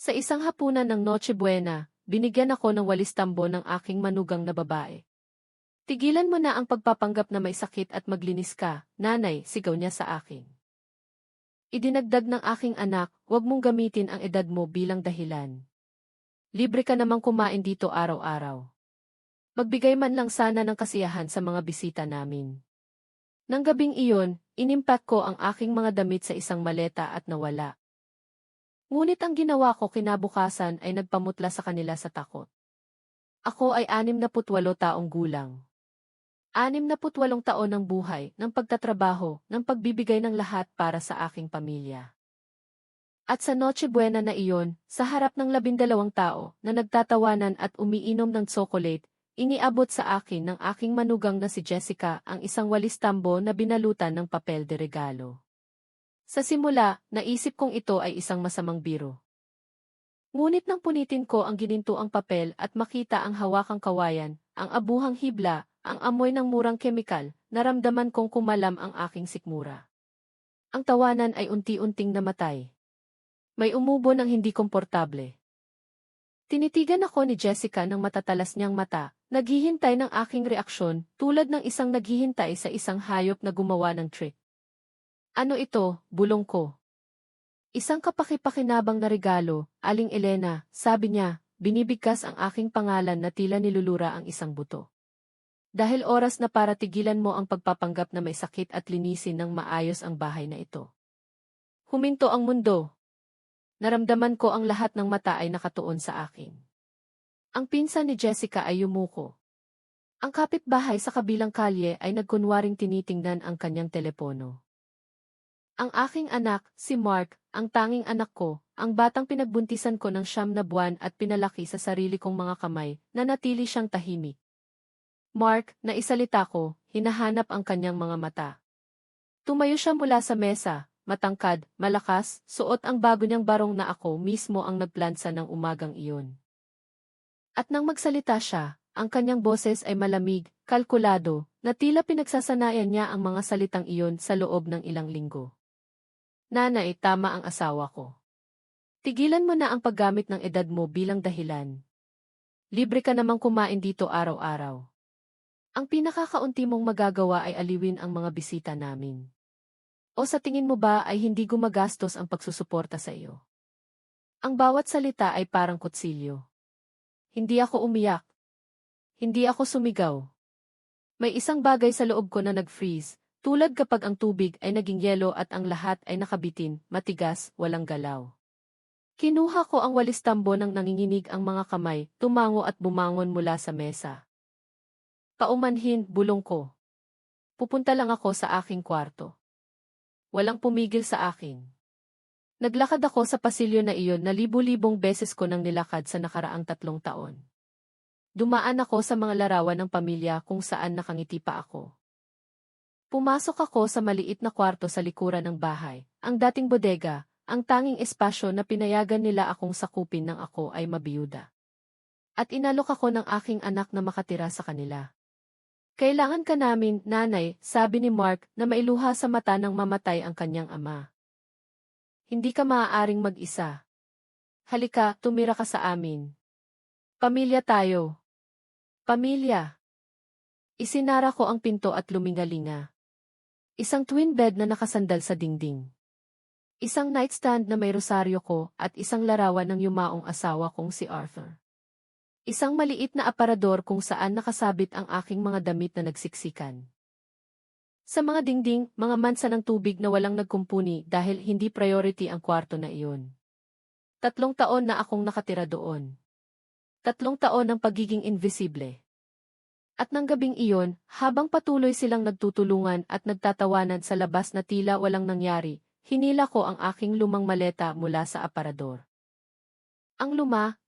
Sa isang hapunan ng Noche Buena, binigyan ako ng walis tambo ng aking manugang na babae. Tigilan mo na ang pagpapanggap na may sakit at maglinis ka, nanay, sigaw niya sa akin. Idinagdag ng aking anak, huwag mong gamitin ang edad mo bilang dahilan. Libre ka namang kumain dito araw-araw. Magbigay man lang sana ng kasiyahan sa mga bisita namin. Nang gabing iyon, inimpak ko ang aking mga damit sa isang maleta at nawala. Ngunit ang ginawa ko kinabukasan ay nagpamutla sa kanila sa takot. Ako ay 68 taong gulang. 68 taon ng buhay, ng pagtatrabaho, ng pagbibigay ng lahat para sa aking pamilya. At sa Noche Buena na iyon, sa harap ng 12 tao na nagtatawanan at umiinom ng tsokolate, iniabot sa akin ng aking manugang na si Jessica ang isang walis tambo na binalutan ng papel de regalo. Sa simula, naisip kong ito ay isang masamang biro. Ngunit nang punitin ko ang ginintuang papel at makita ang hawakang kawayan, ang abuhang hibla, ang amoy ng murang kemikal, naramdaman kong kumalam ang aking sikmura. Ang tawanan ay unti-unting namatay. May umubo ng hindi komportable. Tinitigan ako ni Jessica ng matatalas niyang mata, naghihintay ng aking reaksyon tulad ng isang naghihintay sa isang hayop na gumawa ng trick. Ano ito, bulong ko? Isang kapaki-pakinabang na regalo, Aling Elena, sabi niya, binibigkas ang aking pangalan na tila nilulura ang isang buto. Dahil oras na para tigilan mo ang pagpapanggap na may sakit at linisin ng maayos ang bahay na ito. Huminto ang mundo. Naramdaman ko ang lahat ng mata ay nakatuon sa akin. Ang pinsan ni Jessica ay yumuko. Ang kapitbahay sa kabilang kalye ay nagkunwaring tinitingnan ang kanyang telepono. Ang aking anak, si Mark, ang tanging anak ko, ang batang pinagbuntisan ko ng 9 na buwan at pinalaki sa sarili kong mga kamay, nanatili siyang tahimik. Mark, naisalita ko, hinahanap ang kanyang mga mata. Tumayo siya mula sa mesa, matangkad, malakas, suot ang bago niyang barong na ako mismo ang nagplansa ng umagang iyon. At nang magsalita siya, ang kanyang boses ay malamig, kalkulado, na tila pinagsasanayan niya ang mga salitang iyon sa loob ng ilang linggo. Nanay, tama ang asawa ko. Tigilan mo na ang paggamit ng edad mo bilang dahilan. Libre ka namang kumain dito araw-araw. Ang pinakakaunti mong magagawa ay aliwin ang mga bisita namin. O sa tingin mo ba ay hindi gumagastos ang pagsusuporta sa iyo? Ang bawat salita ay parang kutsilyo. Hindi ako umiyak. Hindi ako sumigaw. May isang bagay sa loob ko na nag-freeze, tulad kapag ang tubig ay naging yelo at ang lahat ay nakabitin, matigas, walang galaw. Kinuha ko ang walis tambo nang nanginginig ang mga kamay, tumango at bumangon mula sa mesa. Paumanhin, bulong ko. Pupunta lang ako sa aking kwarto. Walang pumigil sa akin. Naglakad ako sa pasilyo na iyon na libu-libong beses ko nang nilakad sa nakaraang 3 taon. Dumaan ako sa mga larawan ng pamilya kung saan nakangiti pa ako. Pumasok ako sa maliit na kwarto sa likuran ng bahay, ang dating bodega, ang tanging espasyo na pinayagan nila akong sakupin nang ako ay mabiyuda. At inalok ako ng aking anak na makatira sa kanila. Kailangan ka namin, nanay, sabi ni Mark na mailuha sa mata ng mamatay ang kanyang ama. Hindi ka maaaring mag-isa. Halika, tumira ka sa amin. Pamilya tayo. Pamilya. Isinara ko ang pinto at lumingalinga. Isang twin bed na nakasandal sa dingding. Isang nightstand na may rosaryo ko at isang larawan ng yumaong asawa kong si Arthur. Isang maliit na aparador kung saan nakasabit ang aking mga damit na nagsiksikan. Sa mga dingding, mga mansa ng tubig na walang nagkumpuni dahil hindi priority ang kwarto na iyon. 3 taon na akong nakatira doon. 3 taon ng pagiging invisible. At nang gabing iyon, habang patuloy silang nagtutulungan at nagtatawanan sa labas na tila walang nangyari, hinila ko ang aking lumang maleta mula sa aparador. Ang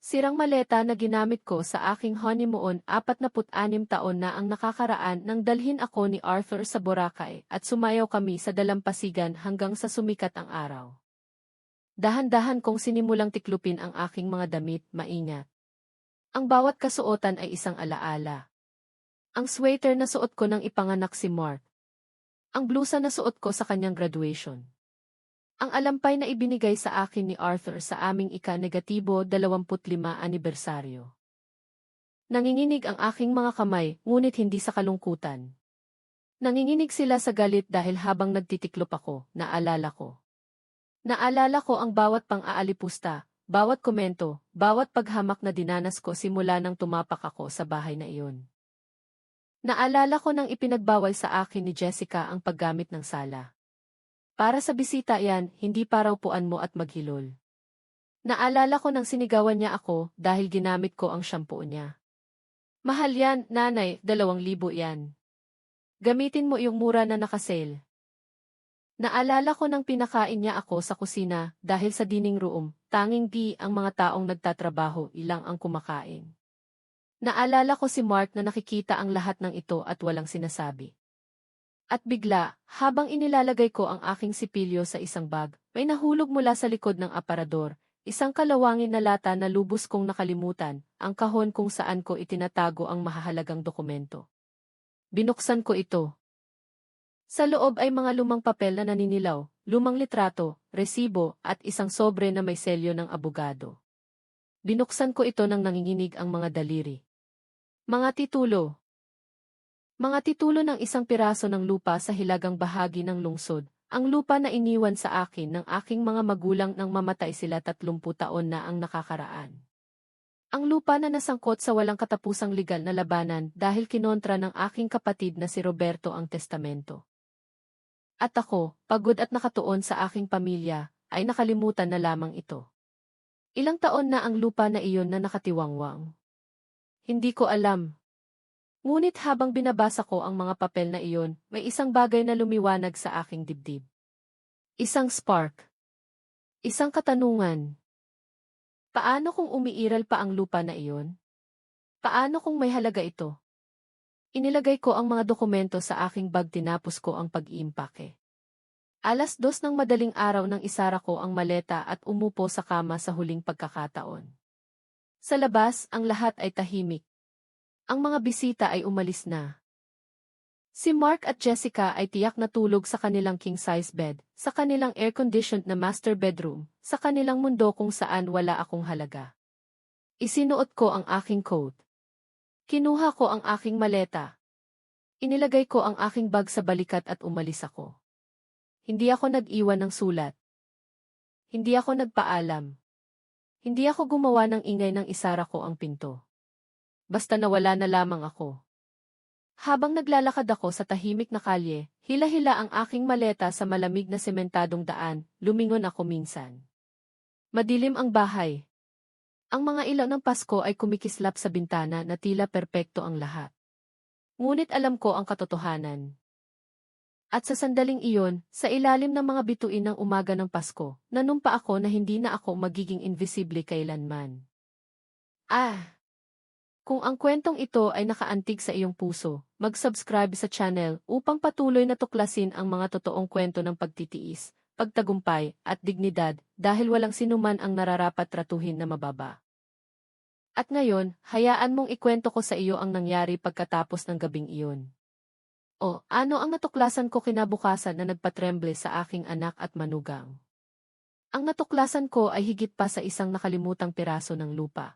sirang maleta na ginamit ko sa aking honeymoon 46 taon na ang nakakaraan nang dalhin ako ni Arthur sa Boracay at sumayaw kami sa dalampasigan hanggang sa sumikat ang araw. Dahan-dahan kong sinimulang tiklupin ang aking mga damit, maingat. Ang bawat kasuotan ay isang alaala. Ang sweater na suot ko nang ipanganak si Mark. Ang blusa na suot ko sa kanyang graduation. Ang alampay na ibinigay sa akin ni Arthur sa aming ika-25 anibersaryo. Nanginginig ang aking mga kamay, ngunit hindi sa kalungkutan. Nanginginig sila sa galit dahil habang nagtitiklop ako, naalala ko. Naalala ko ang bawat pang-aalipusta, bawat komento, bawat paghamak na dinanas ko simula nang tumapak ako sa bahay na iyon. Naalala ko nang ipinagbawal sa akin ni Jessica ang paggamit ng sala. Para sa bisita yan, hindi para upuan mo at maghilol. Naalala ko nang sinigawan niya ako dahil ginamit ko ang shampoo niya. Mahal yan, nanay, 2,000 yan. Gamitin mo yung mura na nakasale. Naalala ko nang pinakain niya ako sa kusina dahil sa dining room, tanging ang mga taong nagtatrabaho ilang ang kumakain. Naalala ko si Mark na nakikita ang lahat ng ito at walang sinasabi. At bigla, habang inilalagay ko ang aking sipilyo sa isang bag, may nahulog mula sa likod ng aparador, isang kalawangin na lata na lubos kong nakalimutan, ang kahon kung saan ko itinatago ang mahahalagang dokumento. Binuksan ko ito. Sa loob ay mga lumang papel na naninilaw, lumang litrato, resibo, at isang sobre na may selyo ng abogado. Binuksan ko ito nang nanginginig ang mga daliri. Mga titulo. Mga titulo ng isang piraso ng lupa sa hilagang bahagi ng lungsod, ang lupa na iniwan sa akin ng aking mga magulang nang mamatay sila 30 taon na ang nakakaraan. Ang lupa na nasangkot sa walang katapusang legal na labanan dahil kinontra ng aking kapatid na si Roberto ang testamento. At ako, pagod at nakatuon sa aking pamilya, ay nakalimutan na lamang ito. Ilang taon na ang lupa na iyon na nakatiwangwang. Hindi ko alam. Ngunit habang binabasa ko ang mga papel na iyon, may isang bagay na lumiwanag sa aking dibdib. Isang spark. Isang katanungan. Paano kung umiiral pa ang lupa na iyon? Paano kung may halaga ito? Inilagay ko ang mga dokumento sa aking bag, tinapos ko ang pag-iimpake. 2:00 ng madaling araw nang isara ko ang maleta at umupo sa kama sa huling pagkakataon. Sa labas, ang lahat ay tahimik. Ang mga bisita ay umalis na. Si Mark at Jessica ay tiyak na tulog sa kanilang king-size bed, sa kanilang air-conditioned na master bedroom, sa kanilang mundo kung saan wala akong halaga. Isinuot ko ang aking coat. Kinuha ko ang aking maleta. Inilagay ko ang aking bag sa balikat at umalis ako. Hindi ako nag-iwan ng sulat. Hindi ako nagpaalam. Hindi ako gumawa ng ingay nang isara ko ang pinto. Basta nawala na lamang ako. Habang naglalakad ako sa tahimik na kalye, hila-hila ang aking maleta sa malamig na sementadong daan, lumingon ako minsan. Madilim ang bahay. Ang mga ilaw ng Pasko ay kumikislap sa bintana na tila perpekto ang lahat. Ngunit alam ko ang katotohanan. At sa sandaling iyon, sa ilalim ng mga bituin ng umaga ng Pasko, nanumpa ako na hindi na ako magiging invisible kailanman. Kung ang kwentong ito ay nakaantig sa iyong puso, mag-subscribe sa channel upang patuloy na tuklasin ang mga totoong kwento ng pagtitiis, pagtagumpay, at dignidad dahil walang sinuman ang nararapat tratuhin na mababa. At ngayon, hayaan mong ikwento ko sa iyo ang nangyari pagkatapos ng gabing iyon. Ano ang natuklasan ko kinabukasan na nagpatremble sa aking anak at manugang? Ang natuklasan ko ay higit pa sa isang nakalimutang piraso ng lupa.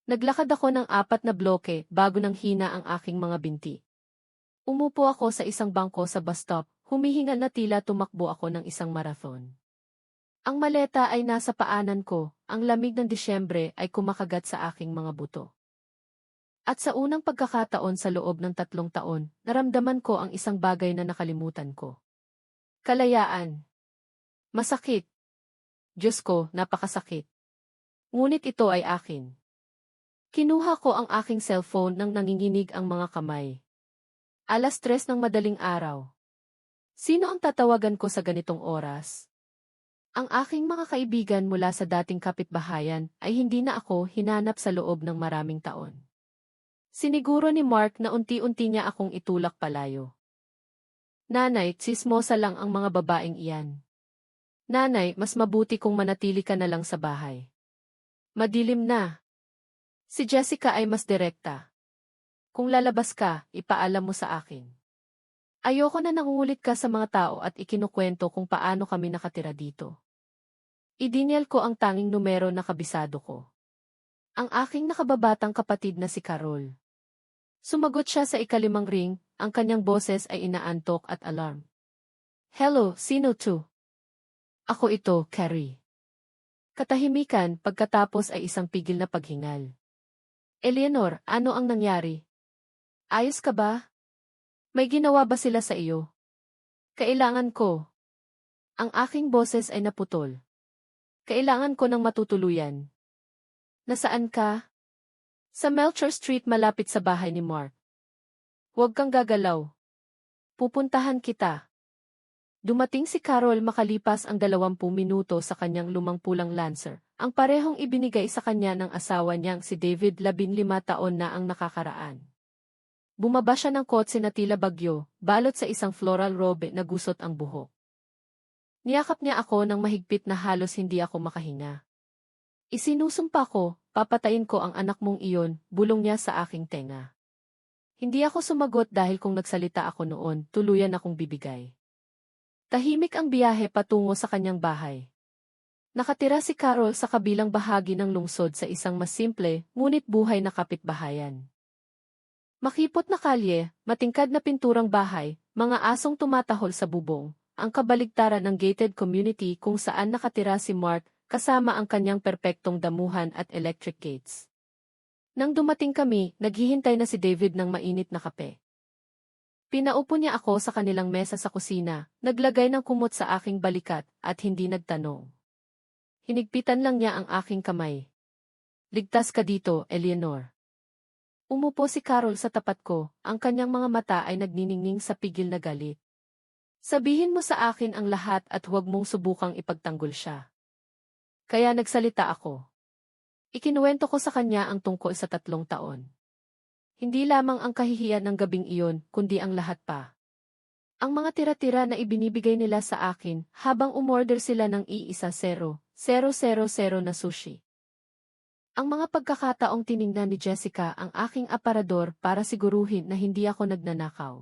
Naglakad ako ng 4 na bloke bago nang hina ang aking mga binti. Umupo ako sa isang bangko sa bus stop, humihingal na tila tumakbo ako ng isang marathon. Ang maleta ay nasa paanan ko, ang lamig ng Disyembre ay kumakagat sa aking mga buto. At sa unang pagkakataon sa loob ng 3 taon, naramdaman ko ang isang bagay na nakalimutan ko. Kalayaan. Masakit. Diyos ko, napakasakit. Ngunit ito ay akin. Kinuha ko ang aking cellphone nang nanginginig ang mga kamay. 3:00 ng madaling araw. Sino ang tatawagan ko sa ganitong oras? Ang aking mga kaibigan mula sa dating kapitbahayan ay hindi na ako hinanap sa loob ng maraming taon. Siniguro ni Mark na unti-unti niya akong itulak palayo. Nanay, tsismosa lang ang mga babaeng iyan. Nanay, mas mabuti kung manatili ka na lang sa bahay. Madilim na. Si Jessica ay mas direkta. Kung lalabas ka, ipaalam mo sa akin. Ayoko na nangungulit ka sa mga tao at ikinukwento kung paano kami nakatira dito. Idinyal ko ang tanging numero na kabisado ko. Ang aking nakababatang kapatid na si Carol. Sumagot siya sa ikalimang ring, ang kanyang boses ay inaantok at alarm. Hello, sino to? Ako ito, Carrie. Katahimikan pagkatapos ay isang pigil na paghingal. Eleanor, ano ang nangyari? Ayos ka ba? May ginawa ba sila sa iyo? Kailangan ko. Ang aking boses ay naputol. Kailangan ko ng matutuluyan. Nasaan ka? Sa Melcher Street malapit sa bahay ni Mark. Huwag kang gagalaw. Pupuntahan kita. Dumating si Carol makalipas ang 20 minuto sa kanyang lumang pulang Lancer, ang parehong ibinigay sa kanya ng asawa niyang si David 15 taon na ang nakakaraan. Bumaba siya ng kotse na tila bagyo, balot sa isang floral robe na gusot ang buhok. Niyakap niya ako ng mahigpit na halos hindi ako makahinga. Isinusumpa ko, papatayin ko ang anak mong iyon, bulong niya sa aking tenga. Hindi ako sumagot dahil kung nagsalita ako noon, tuluyan akong bibigay. Tahimik ang biyahe patungo sa kanyang bahay. Nakatira si Carol sa kabilang bahagi ng lungsod sa isang mas simple, ngunit buhay na kapitbahayan. Makipot na kalye, matingkad na pinturang bahay, mga asong tumatahol sa bubong, ang kabaligtaran ng gated community kung saan nakatira si Mark, kasama ang kanyang perpektong damuhan at electric gates. Nang dumating kami, naghihintay na si David ng mainit na kape. Pinaupo niya ako sa kanilang mesa sa kusina, naglagay ng kumot sa aking balikat, at hindi nagtanong. Hinigpitan lang niya ang aking kamay. Ligtas ka dito, Eleanor. Umupo si Carol sa tapat ko, ang kanyang mga mata ay nagniningning sa pigil na galit. Sabihin mo sa akin ang lahat at huwag mong subukang ipagtanggol siya. Kaya nagsalita ako. Ikinuwento ko sa kanya ang tungkol sa 3 taon. Hindi lamang ang kahihiyan ng gabing iyon, kundi ang lahat pa. Ang mga tira-tira na ibinibigay nila sa akin, habang umorder sila ng iisa 0,000 na sushi. Ang mga pagkakataong tiningnan ni Jessica ang aking aparador para siguruhin na hindi ako nagnanakaw.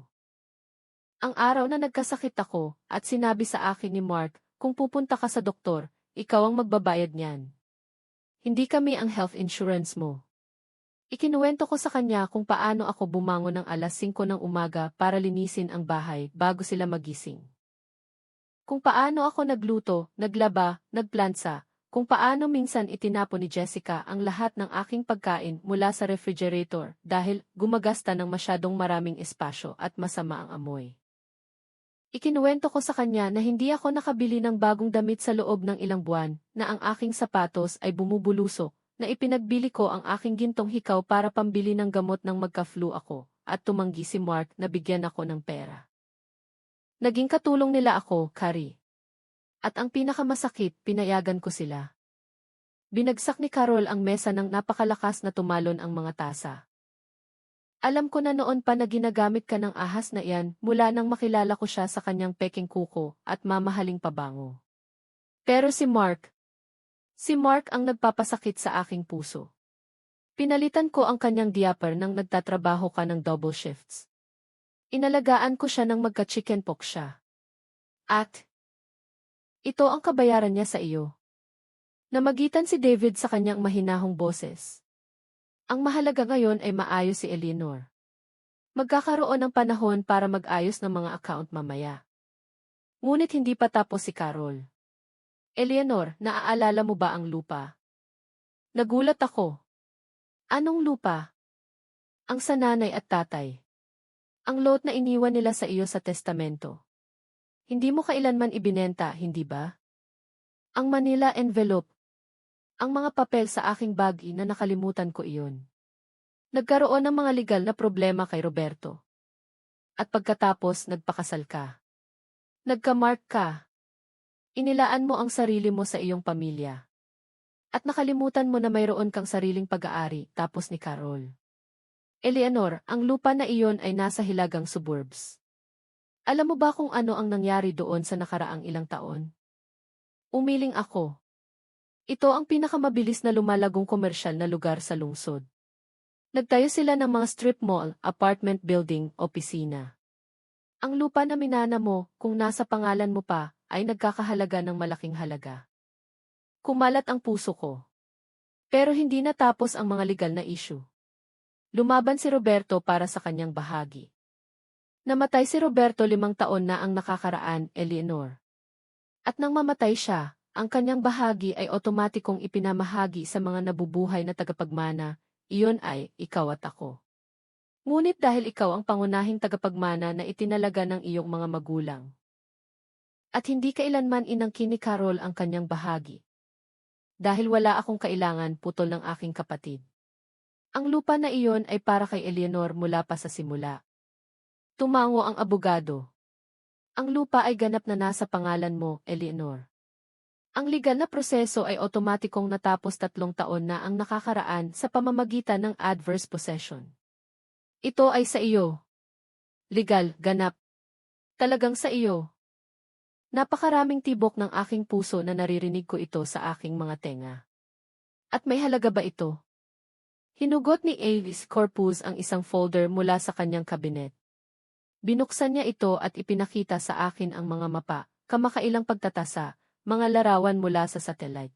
Ang araw na nagkasakit ako, at sinabi sa akin ni Mark, kung pupunta ka sa doktor, ikaw ang magbabayad niyan. Hindi kami ang health insurance mo. Ikinuwento ko sa kanya kung paano ako bumangon ng alas 5 ng umaga para linisin ang bahay bago sila magising. Kung paano ako nagluto, naglaba, nagplansa, kung paano minsan itinapon ni Jessica ang lahat ng aking pagkain mula sa refrigerator dahil gumagasta ng masyadong maraming espasyo at masama ang amoy. Ikinuwento ko sa kanya na hindi ako nakabili ng bagong damit sa loob ng ilang buwan, na ang aking sapatos ay bumubulusok, na ipinagbili ko ang aking gintong hikaw para pambili ng gamot nang magka-flu ako, at tumanggi si Mark na bigyan ako ng pera. Naging katulong nila ako, Carrie. At ang pinakamasakit, pinayagan ko sila. Binagsak ni Carol ang mesa ng napakalakas na tumalon ang mga tasa. Alam ko na noon pa na ginagamit ka ng ahas na iyan mula nang makilala ko siya sa kanyang peking kuko at mamahaling pabango. Pero si Mark ang nagpapasakit sa aking puso. Pinalitan ko ang kanyang diaper nang nagtatrabaho ka ng double shifts. Inalagaan ko siya nang magka-chickenpox siya. At ito ang kabayaran niya sa iyo. Namagitan si David sa kanyang mahinahong boses. Ang mahalaga ngayon ay maayos si Eleanor. Magkakaroon ng panahon para mag-ayos ng mga account mamaya. Ngunit hindi pa tapos si Carol. Eleanor, naaalala mo ba ang lupa? Nagulat ako. Anong lupa? Ang sa nanay at tatay. Ang lot na iniwan nila sa iyo sa testamento. Hindi mo kailanman ibinenta, hindi ba? Ang Manila envelope. Ang mga papel sa aking bagi na nakalimutan ko iyon. Nagkaroon ng mga legal na problema kay Roberto. At pagkatapos nagpakasal ka. Nagka-Mark ka. Inilaan mo ang sarili mo sa iyong pamilya. At nakalimutan mo na mayroon kang sariling pag-aari, tapos ni Carol. Eleanor, ang lupa na iyon ay nasa hilagang suburbs. Alam mo ba kung ano ang nangyari doon sa nakaraang ilang taon? Umiling ako. Ito ang pinakamabilis na lumalagong komersyal na lugar sa lungsod. Nagtayo sila ng mga strip mall, apartment building, opisina. Ang lupa na minana mo, kung nasa pangalan mo pa, ay nagkakahalaga ng malaking halaga. Kumalat ang puso ko. Pero hindi natapos ang mga legal na issue. Lumaban si Roberto para sa kanyang bahagi. Namatay si Roberto 5 taon na ang nakakaraan, Eleanor. At nang mamatay siya, ang kanyang bahagi ay otomatikong ipinamahagi sa mga nabubuhay na tagapagmana, iyon ay ikaw at ako. Ngunit dahil ikaw ang pangunahing tagapagmana na itinalaga ng iyong mga magulang. At hindi kailanman inangkin ni Carol ang kanyang bahagi. Dahil wala akong kailangan putol ng aking kapatid. Ang lupa na iyon ay para kay Eleanor mula pa sa simula. Tumango ang abogado. Ang lupa ay ganap na nasa pangalan mo, Eleanor. Ang legal na proseso ay otomatikong natapos 3 taon na ang nakakaraan sa pamamagitan ng adverse possession. Ito ay sa iyo. Legal, ganap. Talagang sa iyo. Napakaraming tibok ng aking puso na naririnig ko ito sa aking mga tenga. At may halaga ba ito? Hinugot ni Avis Corpus ang isang folder mula sa kanyang kabinet. Binuksan niya ito at ipinakita sa akin ang mga mapa, kamakailang pagtatasa, mga larawan mula sa satellite.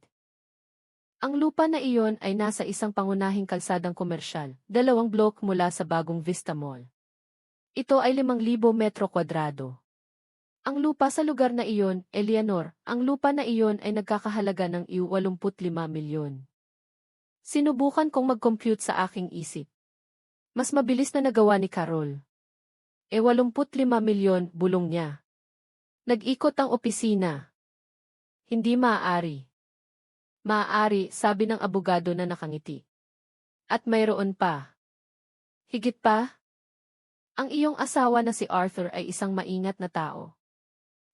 Ang lupa na iyon ay nasa isang pangunahing kalsadang komersyal, 2 blok mula sa bagong Vista Mall. Ito ay 5,000 metro kwadrado. Ang lupa sa lugar na iyon, Eleanor, ang lupa na iyon ay nagkakahalaga ng 85 milyon. Sinubukan kong mag-compute sa aking isip. Mas mabilis na nagawa ni Carol. 85 milyon, bulong niya. Nag-ikot ang opisina. Hindi maaari. Maaari, sabi ng abogado na nakangiti. At mayroon pa. Higit pa? Ang iyong asawa na si Arthur ay isang maingat na tao.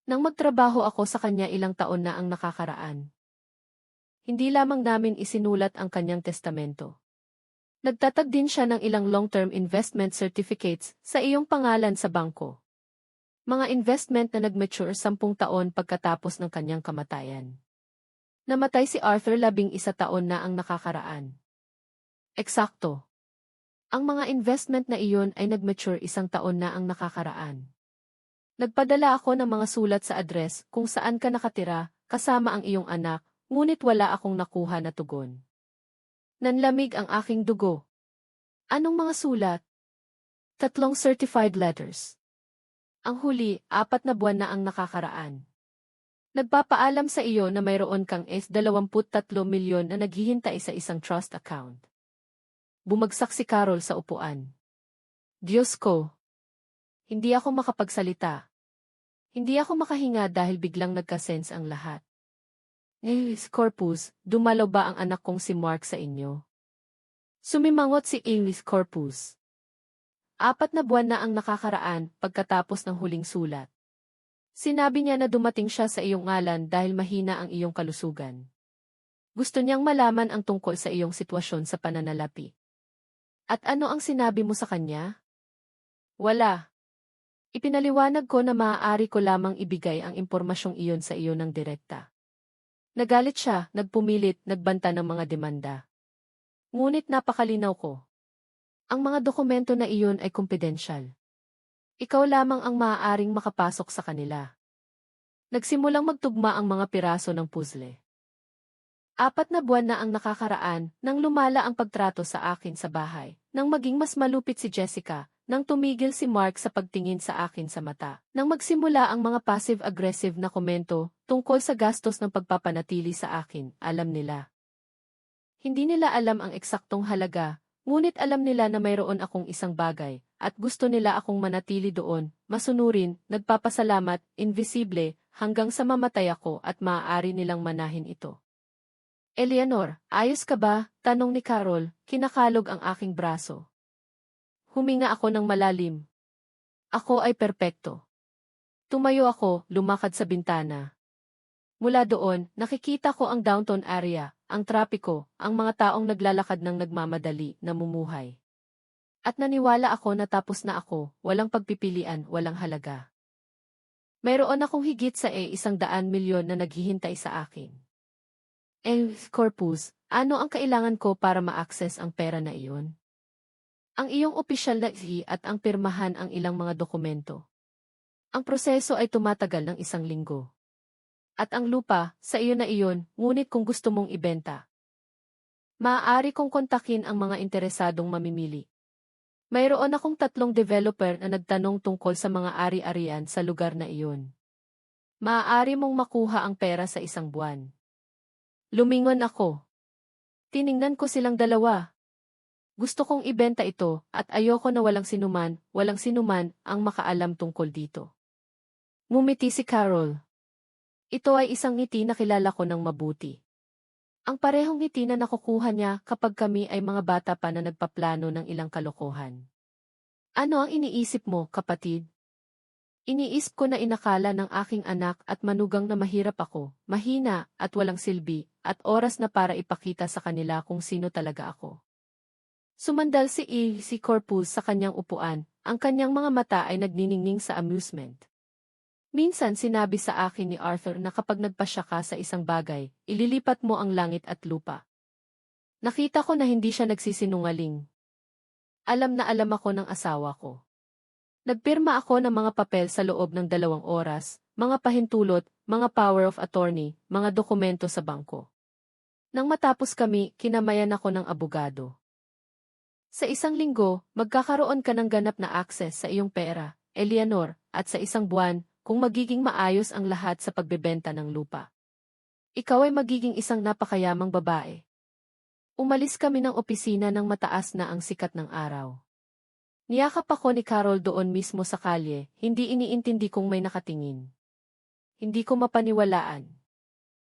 Nang magtrabaho ako sa kanya ilang taon na ang nakakaraan. Hindi lamang namin isinulat ang kanyang testamento. Nagtatag din siya ng ilang long-term investment certificates sa iyong pangalan sa bangko. Mga investment na nag-mature 10 taon pagkatapos ng kanyang kamatayan. Namatay si Arthur 11 taon na ang nakakaraan. Eksakto. Ang mga investment na iyon ay nag-mature 1 taon na ang nakakaraan. Nagpadala ako ng mga sulat sa address kung saan ka nakatira, kasama ang iyong anak, ngunit wala akong nakuha na tugon. Nanlamig ang aking dugo. Anong mga sulat? 3 certified letters. Ang huli, 4 na buwan na ang nakakaraan. Nagpapaalam sa iyo na mayroon kang S23 milyon na naghihintay sa isang trust account. Bumagsak si Carol sa upuan. Diyos ko! Hindi ako makapagsalita. Hindi ako makahinga dahil biglang nagka-sense ang lahat. Avis Corpus, dumalaw ba ang anak kong si Mark sa inyo? Sumimangot si Avis Corpus. 4 na buwan na ang nakakaraan pagkatapos ng huling sulat. Sinabi niya na dumating siya sa iyong ngalan dahil mahina ang iyong kalusugan. Gusto niyang malaman ang tungkol sa iyong sitwasyon sa pananalapi. At ano ang sinabi mo sa kanya? Wala. Ipinaliwanag ko na maaari ko lamang ibigay ang impormasyong iyon sa iyo ng direkta. Nagalit siya, nagpumilit, nagbanta ng mga demanda. Ngunit napakalinaw ko. Ang mga dokumento na iyon ay kumpidensyal. Ikaw lamang ang maaaring makapasok sa kanila. Nagsimulang magtugma ang mga piraso ng puzzle. 4 na buwan na ang nakakaraan nang lumala ang pagtrato sa akin sa bahay, nang maging mas malupit si Jessica, nang tumigil si Mark sa pagtingin sa akin sa mata, nang magsimula ang mga passive-aggressive na komento tungkol sa gastos ng pagpapanatili sa akin, alam nila. Hindi nila alam ang eksaktong halaga, ngunit alam nila na mayroon akong isang bagay, at gusto nila akong manatili doon, masunurin, nagpapasalamat, invisible, hanggang sa mamatay ako at maaari nilang manahin ito. Eleanor, ayos ka ba? Tanong ni Carol, kinakalog ang aking braso. Huminga ako ng malalim. Ako ay perpekto. Tumayo ako, lumakad sa bintana. Mula doon, nakikita ko ang downtown area, ang trapiko, ang mga taong naglalakad ng nagmamadali, namumuhay. At naniwala ako na tapos na ako, walang pagpipilian, walang halaga. Mayroon akong higit sa 100 milyon na naghihintay sa akin. Corpus, ano ang kailangan ko para ma-access ang pera na iyon? Ang iyong opisyal na at ang pirmahan ang ilang mga dokumento. Ang proseso ay tumatagal ng 1 linggo. At ang lupa, sa iyo na iyon, ngunit kung gusto mong ibenta, maaari kong kontakin ang mga interesadong mamimili. Mayroon akong 3 developer na nagtanong tungkol sa mga ari-arian sa lugar na iyon. Maaari mong makuha ang pera sa 1 buwan. Lumingon ako. Tiningnan ko silang dalawa. Gusto kong ibenta ito at ayoko na walang sinuman ang makaalam tungkol dito. Ngumiti si Carol. Ito ay isang ngiti na kilala ko ng mabuti. Ang parehong ngiti na nakukuha niya kapag kami ay mga bata pa na nagpaplano ng ilang kalokohan. Ano ang iniisip mo, kapatid? Iniisip ko na inakala ng aking anak at manugang na mahirap ako, mahina at walang silbi, at oras na para ipakita sa kanila kung sino talaga ako. Sumandal si Corpus sa kanyang upuan, ang kanyang mga mata ay nagniningning sa amusement. Minsan sinabi sa akin ni Arthur na kapag nagpasya ka sa isang bagay, ililipat mo ang langit at lupa. Nakita ko na hindi siya nagsisinungaling. Alam na alam ako ng asawa ko. Nagpirma ako ng mga papel sa loob ng 2 oras, mga pahintulot, mga power of attorney, mga dokumento sa bangko. Nang matapos kami, kinamayan ako ng abogado. Sa 1 linggo, magkakaroon ka ng ganap na access sa iyong pera, Eleanor, at sa 1 buwan, kung magiging maayos ang lahat sa pagbebenta ng lupa. Ikaw ay magiging isang napakayamang babae. Umalis kami ng opisina nang mataas na ang sikat ng araw. Niyakap ako ni Carol doon mismo sa kalye, hindi iniintindi kung may nakatingin. Hindi ko mapaniwalaan.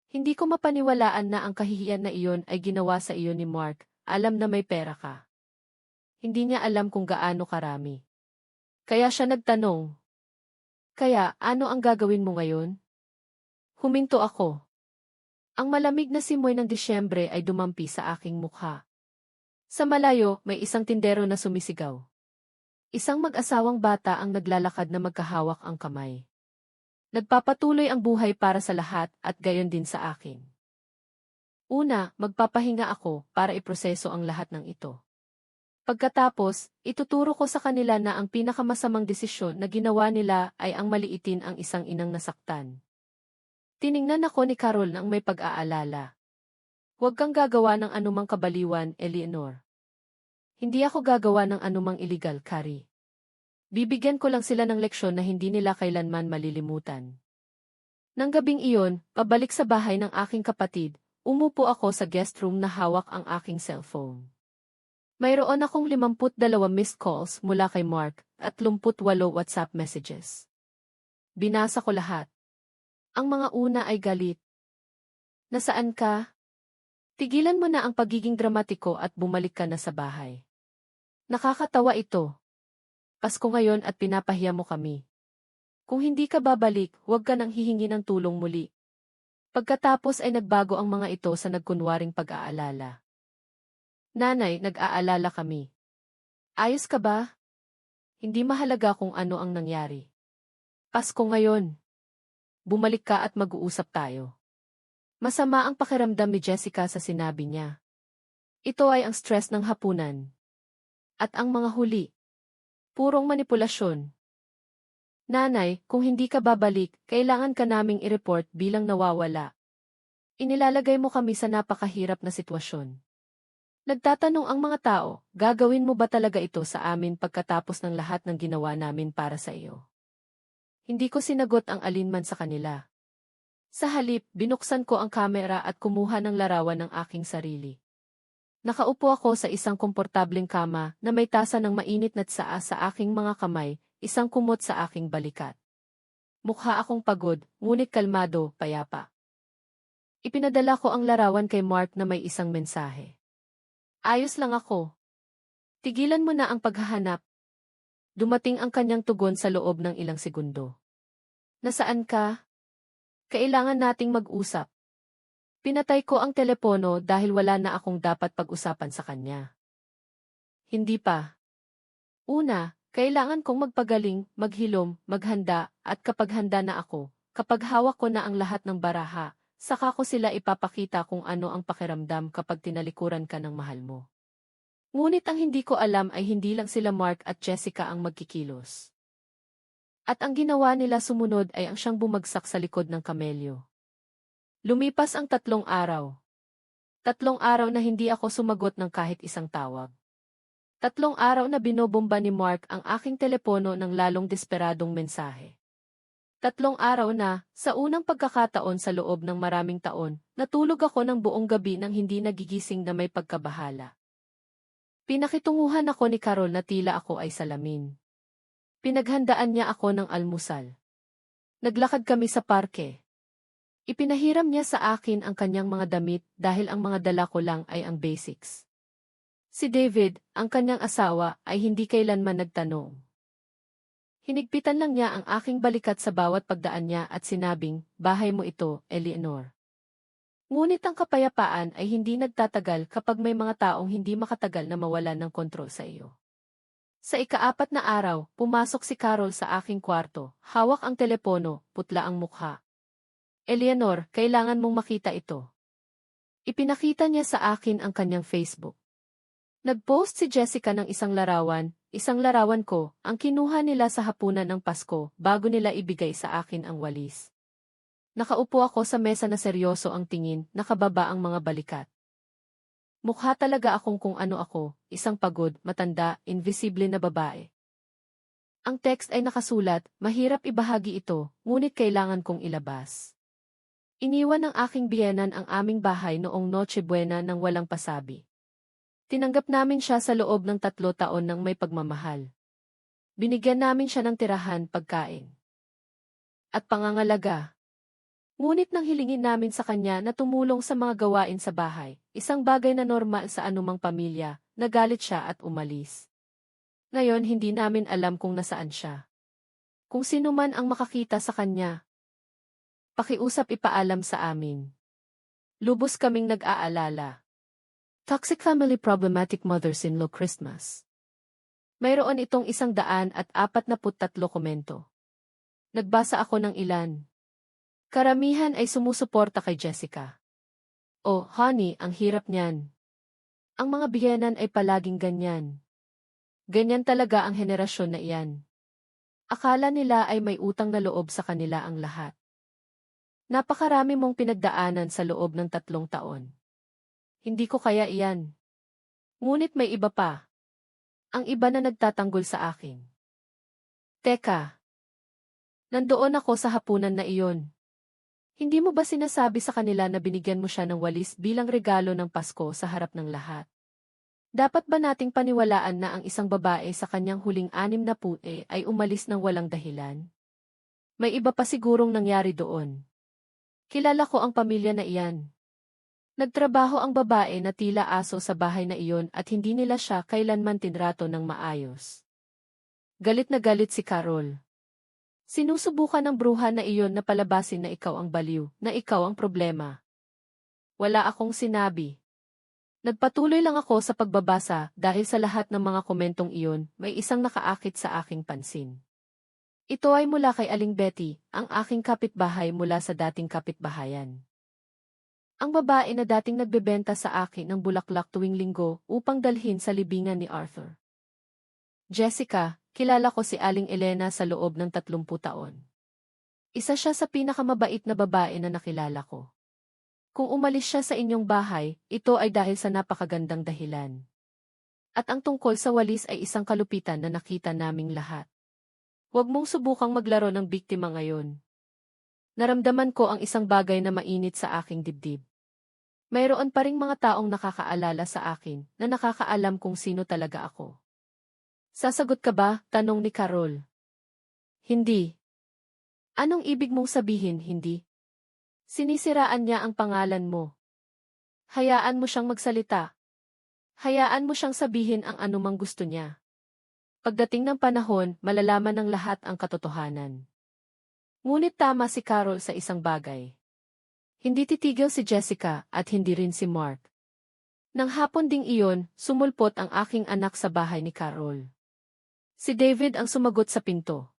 Hindi ko mapaniwalaan na ang kahihiyan na iyon ay ginawa sa iyo ni Mark, alam na may pera ka. Hindi niya alam kung gaano karami. Kaya siya nagtanong. Kaya, ano ang gagawin mo ngayon? Huminto ako. Ang malamig na simoy ng Disyembre ay dumampi sa aking mukha. Sa malayo, may isang tindero na sumisigaw. Isang mag-asawang bata ang naglalakad na magkahawak ang kamay. Nagpapatuloy ang buhay para sa lahat at gayon din sa akin. Una, magpapahinga ako para iproseso ang lahat ng ito. Pagkatapos, ituturo ko sa kanila na ang pinakamasamang desisyon na ginawa nila ay ang maliitin ang isang inang nasaktan. Tiningnan ako ni Carol nang may pag-aalala. Huwag kang gagawa ng anumang kabaliwan, Eleanor. Hindi ako gagawa ng anumang illegal, Carrie. Bibigyan ko lang sila ng leksyon na hindi nila kailanman malilimutan. Nang gabing iyon, pabalik sa bahay ng aking kapatid, umupo ako sa guest room na hawak ang aking cellphone. Mayroon akong 52 missed calls mula kay Mark at 38 WhatsApp messages. Binasa ko lahat. Ang mga una ay galit. Nasaan ka? Tigilan mo na ang pagiging dramatiko at bumalik ka na sa bahay. Nakakatawa ito. Pasko ngayon at pinapahiya mo kami. Kung hindi ka babalik, huwag ka nang hihingi ng tulong muli. Pagkatapos ay nagbago ang mga ito sa nagkunwaring pag-aalala. Nanay, nag-aalala kami. Ayos ka ba? Hindi mahalaga kung ano ang nangyari. Pasko ngayon. Bumalik ka at mag-uusap tayo. Masama ang pakiramdam ni Jessica sa sinabi niya. Ito ay ang stress ng hapunan. At ang mga huli. Purong manipulasyon. Nanay, kung hindi ka babalik, kailangan ka naming i-report bilang nawawala. Inilalagay mo kami sa napakahirap na sitwasyon. Nagtatanong ang mga tao, gagawin mo ba talaga ito sa amin pagkatapos ng lahat ng ginawa namin para sa iyo? Hindi ko sinagot ang alinman sa kanila. Sa halip, binuksan ko ang kamera at kumuha ng larawan ng aking sarili. Nakaupo ako sa isang komportableng kama na may tasa ng mainit na tsaa sa aking mga kamay, isang kumot sa aking balikat. Mukha akong pagod, ngunit kalmado, payapa. Ipinadala ko ang larawan kay Mark na may isang mensahe. Ayos lang ako. Tigilan mo na ang paghahanap. Dumating ang kanyang tugon sa loob ng ilang segundo. Nasaan ka? Kailangan nating mag-usap. Pinatay ko ang telepono dahil wala na akong dapat pag-usapan sa kanya. Hindi pa. Una, kailangan kong magpagaling, maghilom, maghanda, at kapag handa na ako, kapag hawak ko na ang lahat ng baraha, saka ko sila ipapakita kung ano ang pakiramdam kapag tinalikuran ka ng mahal mo. Ngunit ang hindi ko alam ay hindi lang sila Mark at Jessica ang magkikilos. At ang ginawa nila sumunod ay ang siyang bumagsak sa likod ng kamelyo. Lumipas ang 3 araw. 3 araw na hindi ako sumagot ng kahit isang tawag. 3 araw na binobomba ni Mark ang aking telepono ng lalong desperadong mensahe. 3 araw na, sa unang pagkakataon sa loob ng maraming taon, natulog ako ng buong gabi nang hindi nagigising na may pagkabahala. Pinakitunguhan ako ni Carol na tila ako ay salamin. Pinaghandaan niya ako ng almusal. Naglakad kami sa parke. Ipinahiram niya sa akin ang kanyang mga damit dahil ang mga dala ko lang ay ang basics. Si David, ang kanyang asawa, ay hindi kailanman nagtanong. Hinigpitan lang niya ang aking balikat sa bawat pagdaan niya at sinabing, "Bahay mo ito, Eleanor." Ngunit ang kapayapaan ay hindi nagtatagal kapag may mga taong hindi makatagal na mawalan ng kontrol sa iyo. Sa ika-4 na araw, pumasok si Carol sa aking kwarto, hawak ang telepono, putla ang mukha. "Eleanor, kailangan mong makita ito." Ipinakita niya sa akin ang kanyang Facebook. Nag-post si Jessica ng isang larawan ko, ang kinuha nila sa hapunan ng Pasko bago nila ibigay sa akin ang walis. Nakaupo ako sa mesa na seryoso ang tingin, nakababa ang mga balikat. Mukha talaga akong kung ano ako, isang pagod, matanda, invisible na babae. Ang text ay nakasulat, mahirap ibahagi ito, ngunit kailangan kong ilabas. Iniwan ng aking biyenan ang aming bahay noong Noche Buena nang walang pasabi. Tinanggap namin siya sa loob ng 3 taon ng may pagmamahal. Binigyan namin siya ng tirahan, pagkain, at pangangalaga. Ngunit nang hilingin namin sa kanya na tumulong sa mga gawain sa bahay, isang bagay na normal sa anumang pamilya, nagalit siya at umalis. Ngayon hindi namin alam kung nasaan siya. Kung sino man ang makakita sa kanya, pakiusap ipaalam sa amin. Lubos kaming nag-aalala. Toxic Family Problematic Mothers-in-Law Christmas. Mayroon itong 143 komento. Nagbasa ako ng ilan. Karamihan ay sumusuporta kay Jessica. "Oh, honey, ang hirap niyan. Ang mga biyenan ay palaging ganyan. Ganyan talaga ang henerasyon na iyan. Akala nila ay may utang na loob sa kanila ang lahat. Napakarami mong pinagdaanan sa loob ng 3 taon. Hindi ko kaya iyan." Ngunit may iba pa. Ang iba na nagtatanggol sa akin. "Teka. Nandoon ako sa hapunan na iyon. Hindi mo ba sinasabi sa kanila na binigyan mo siya ng walis bilang regalo ng Pasko sa harap ng lahat? Dapat ba nating paniwalaan na ang isang babae sa kanyang huling 6 na puti ay umalis ng walang dahilan? May iba pa sigurong nangyari doon. Kilala ko ang pamilya na iyan. Nagtrabaho ang babae na tila aso sa bahay na iyon at hindi nila siya kailanman tinrato ng maayos." Galit na galit si Carol. Sinusubukan ng bruha na iyon na palabasin na ikaw ang baliw, na ikaw ang problema. Wala akong sinabi. Nagpatuloy lang ako sa pagbabasa dahil sa lahat ng mga komentong iyon, may isang nakaakit sa aking pansin. Ito ay mula kay Aling Betty, ang aking kapitbahay mula sa dating kapitbahayan. Ang babae na dating nagbebenta sa akin ng bulaklak tuwing linggo upang dalhin sa libingan ni Arthur. "Jessica, kilala ko si Aling Elena sa loob ng 30 taon. Isa siya sa pinakamabait na babae na nakilala ko. Kung umalis siya sa inyong bahay, ito ay dahil sa napakagandang dahilan. At ang tungkol sa walis ay isang kalupitan na nakita naming lahat. Huwag mong subukang maglaro ng biktima ngayon." Naramdaman ko ang isang bagay na mainit sa aking dibdib. Mayroon pa ring mga taong nakakaalala sa akin na nakakaalam kung sino talaga ako. "Sasagot ka ba?" tanong ni Carol. "Hindi." "Anong ibig mong sabihin, hindi?" "Sinisiraan niya ang pangalan mo. Hayaan mo siyang magsalita. Hayaan mo siyang sabihin ang anumang gusto niya. Pagdating ng panahon, malalaman ng lahat ang katotohanan." Ngunit tama si Carol sa isang bagay. Hindi titigil si Jessica at hindi rin si Mark. Nang hapon ding iyon, sumulpot ang aking anak sa bahay ni Carol. Si David ang sumagot sa pinto.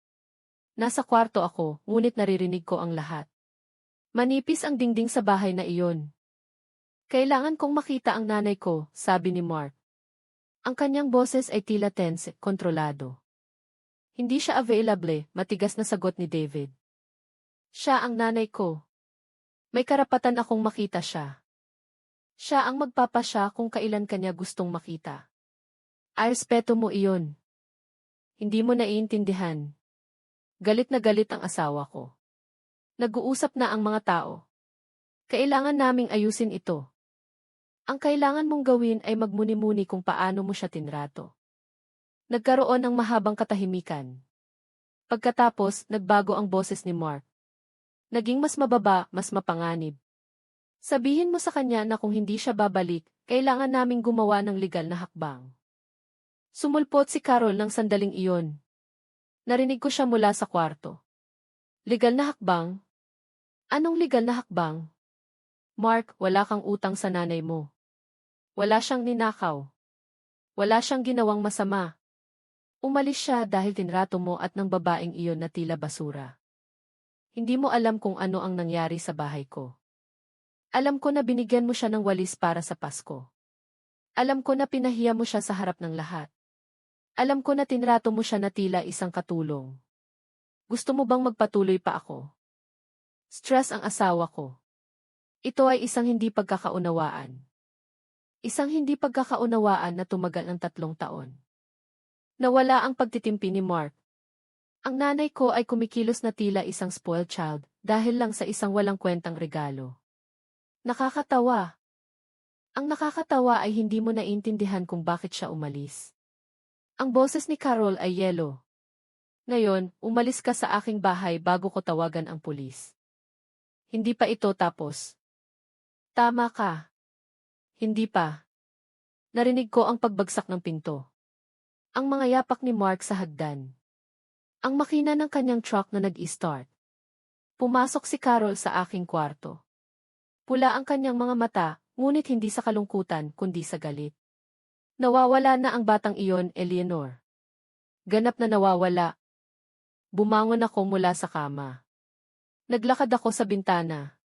Nasa kwarto ako, ngunit naririnig ko ang lahat. Manipis ang dingding sa bahay na iyon. "Kailangan kong makita ang nanay ko," sabi ni Mark. Ang kanyang boses ay tila tense, kontrolado. Hindi siya available, matigas na sagot ni David. Siya ang nanay ko. May karapatan akong makita siya. Siya ang magpapasya kung kailan kanya gustong makita. Ay, respeto mo iyon. Hindi mo naiintindihan. Galit na galit ang asawa ko. Nag-uusap na ang mga tao. Kailangan naming ayusin ito. Ang kailangan mong gawin ay magmuni-muni kung paano mo siya tinrato. Nagkaroon ng mahabang katahimikan. Pagkatapos, nagbago ang boses ni Mark. Naging mas mababa, mas mapanganib. Sabihin mo sa kanya na kung hindi siya babalik, kailangan naming gumawa ng legal na hakbang. Sumulpot si Carol ng sandaling iyon. Narinig ko siya mula sa kwarto. Legal na hakbang? Anong legal na hakbang? Mark, wala kang utang sa nanay mo. Wala siyang ninakaw. Wala siyang ginawang masama. Umalis siya dahil tinrato mo at ng babaeng iyon na tila basura. Hindi mo alam kung ano ang nangyari sa bahay ko. Alam ko na binigyan mo siya ng walis para sa Pasko. Alam ko na pinahiya mo siya sa harap ng lahat. Alam ko na tinrato mo siya na tila isang katulong. Gusto mo bang magpatuloy pa ako? Stress ang asawa ko. Ito ay isang hindi pagkakaunawaan. Isang hindi pagkakaunawaan na tumagal ng 3 taon. Nawala ang pagtitimpi ni Mark. Ang nanay ko ay kumikilos na tila isang spoiled child dahil lang sa isang walang kwentang regalo. Nakakatawa. Ang nakakatawa ay hindi mo naiintindihan kung bakit siya umalis. Ang boses ni Carol ay yelo. Ngayon, umalis ka sa aking bahay bago ko tawagan ang pulis. Hindi pa ito tapos. Tama ka. Hindi pa. Narinig ko ang pagbagsak ng pinto. Ang mga yapak ni Mark sa hagdan. Ang makina ng kanyang truck na nag-i-start. Pumasok si Carol sa aking kwarto. Pula ang kanyang mga mata, ngunit hindi sa kalungkutan kundi sa galit. Nawawala na ang batang iyon, Eleanor. Ganap na nawawala. Bumangon ako mula sa kama. Naglakad ako sa bintana.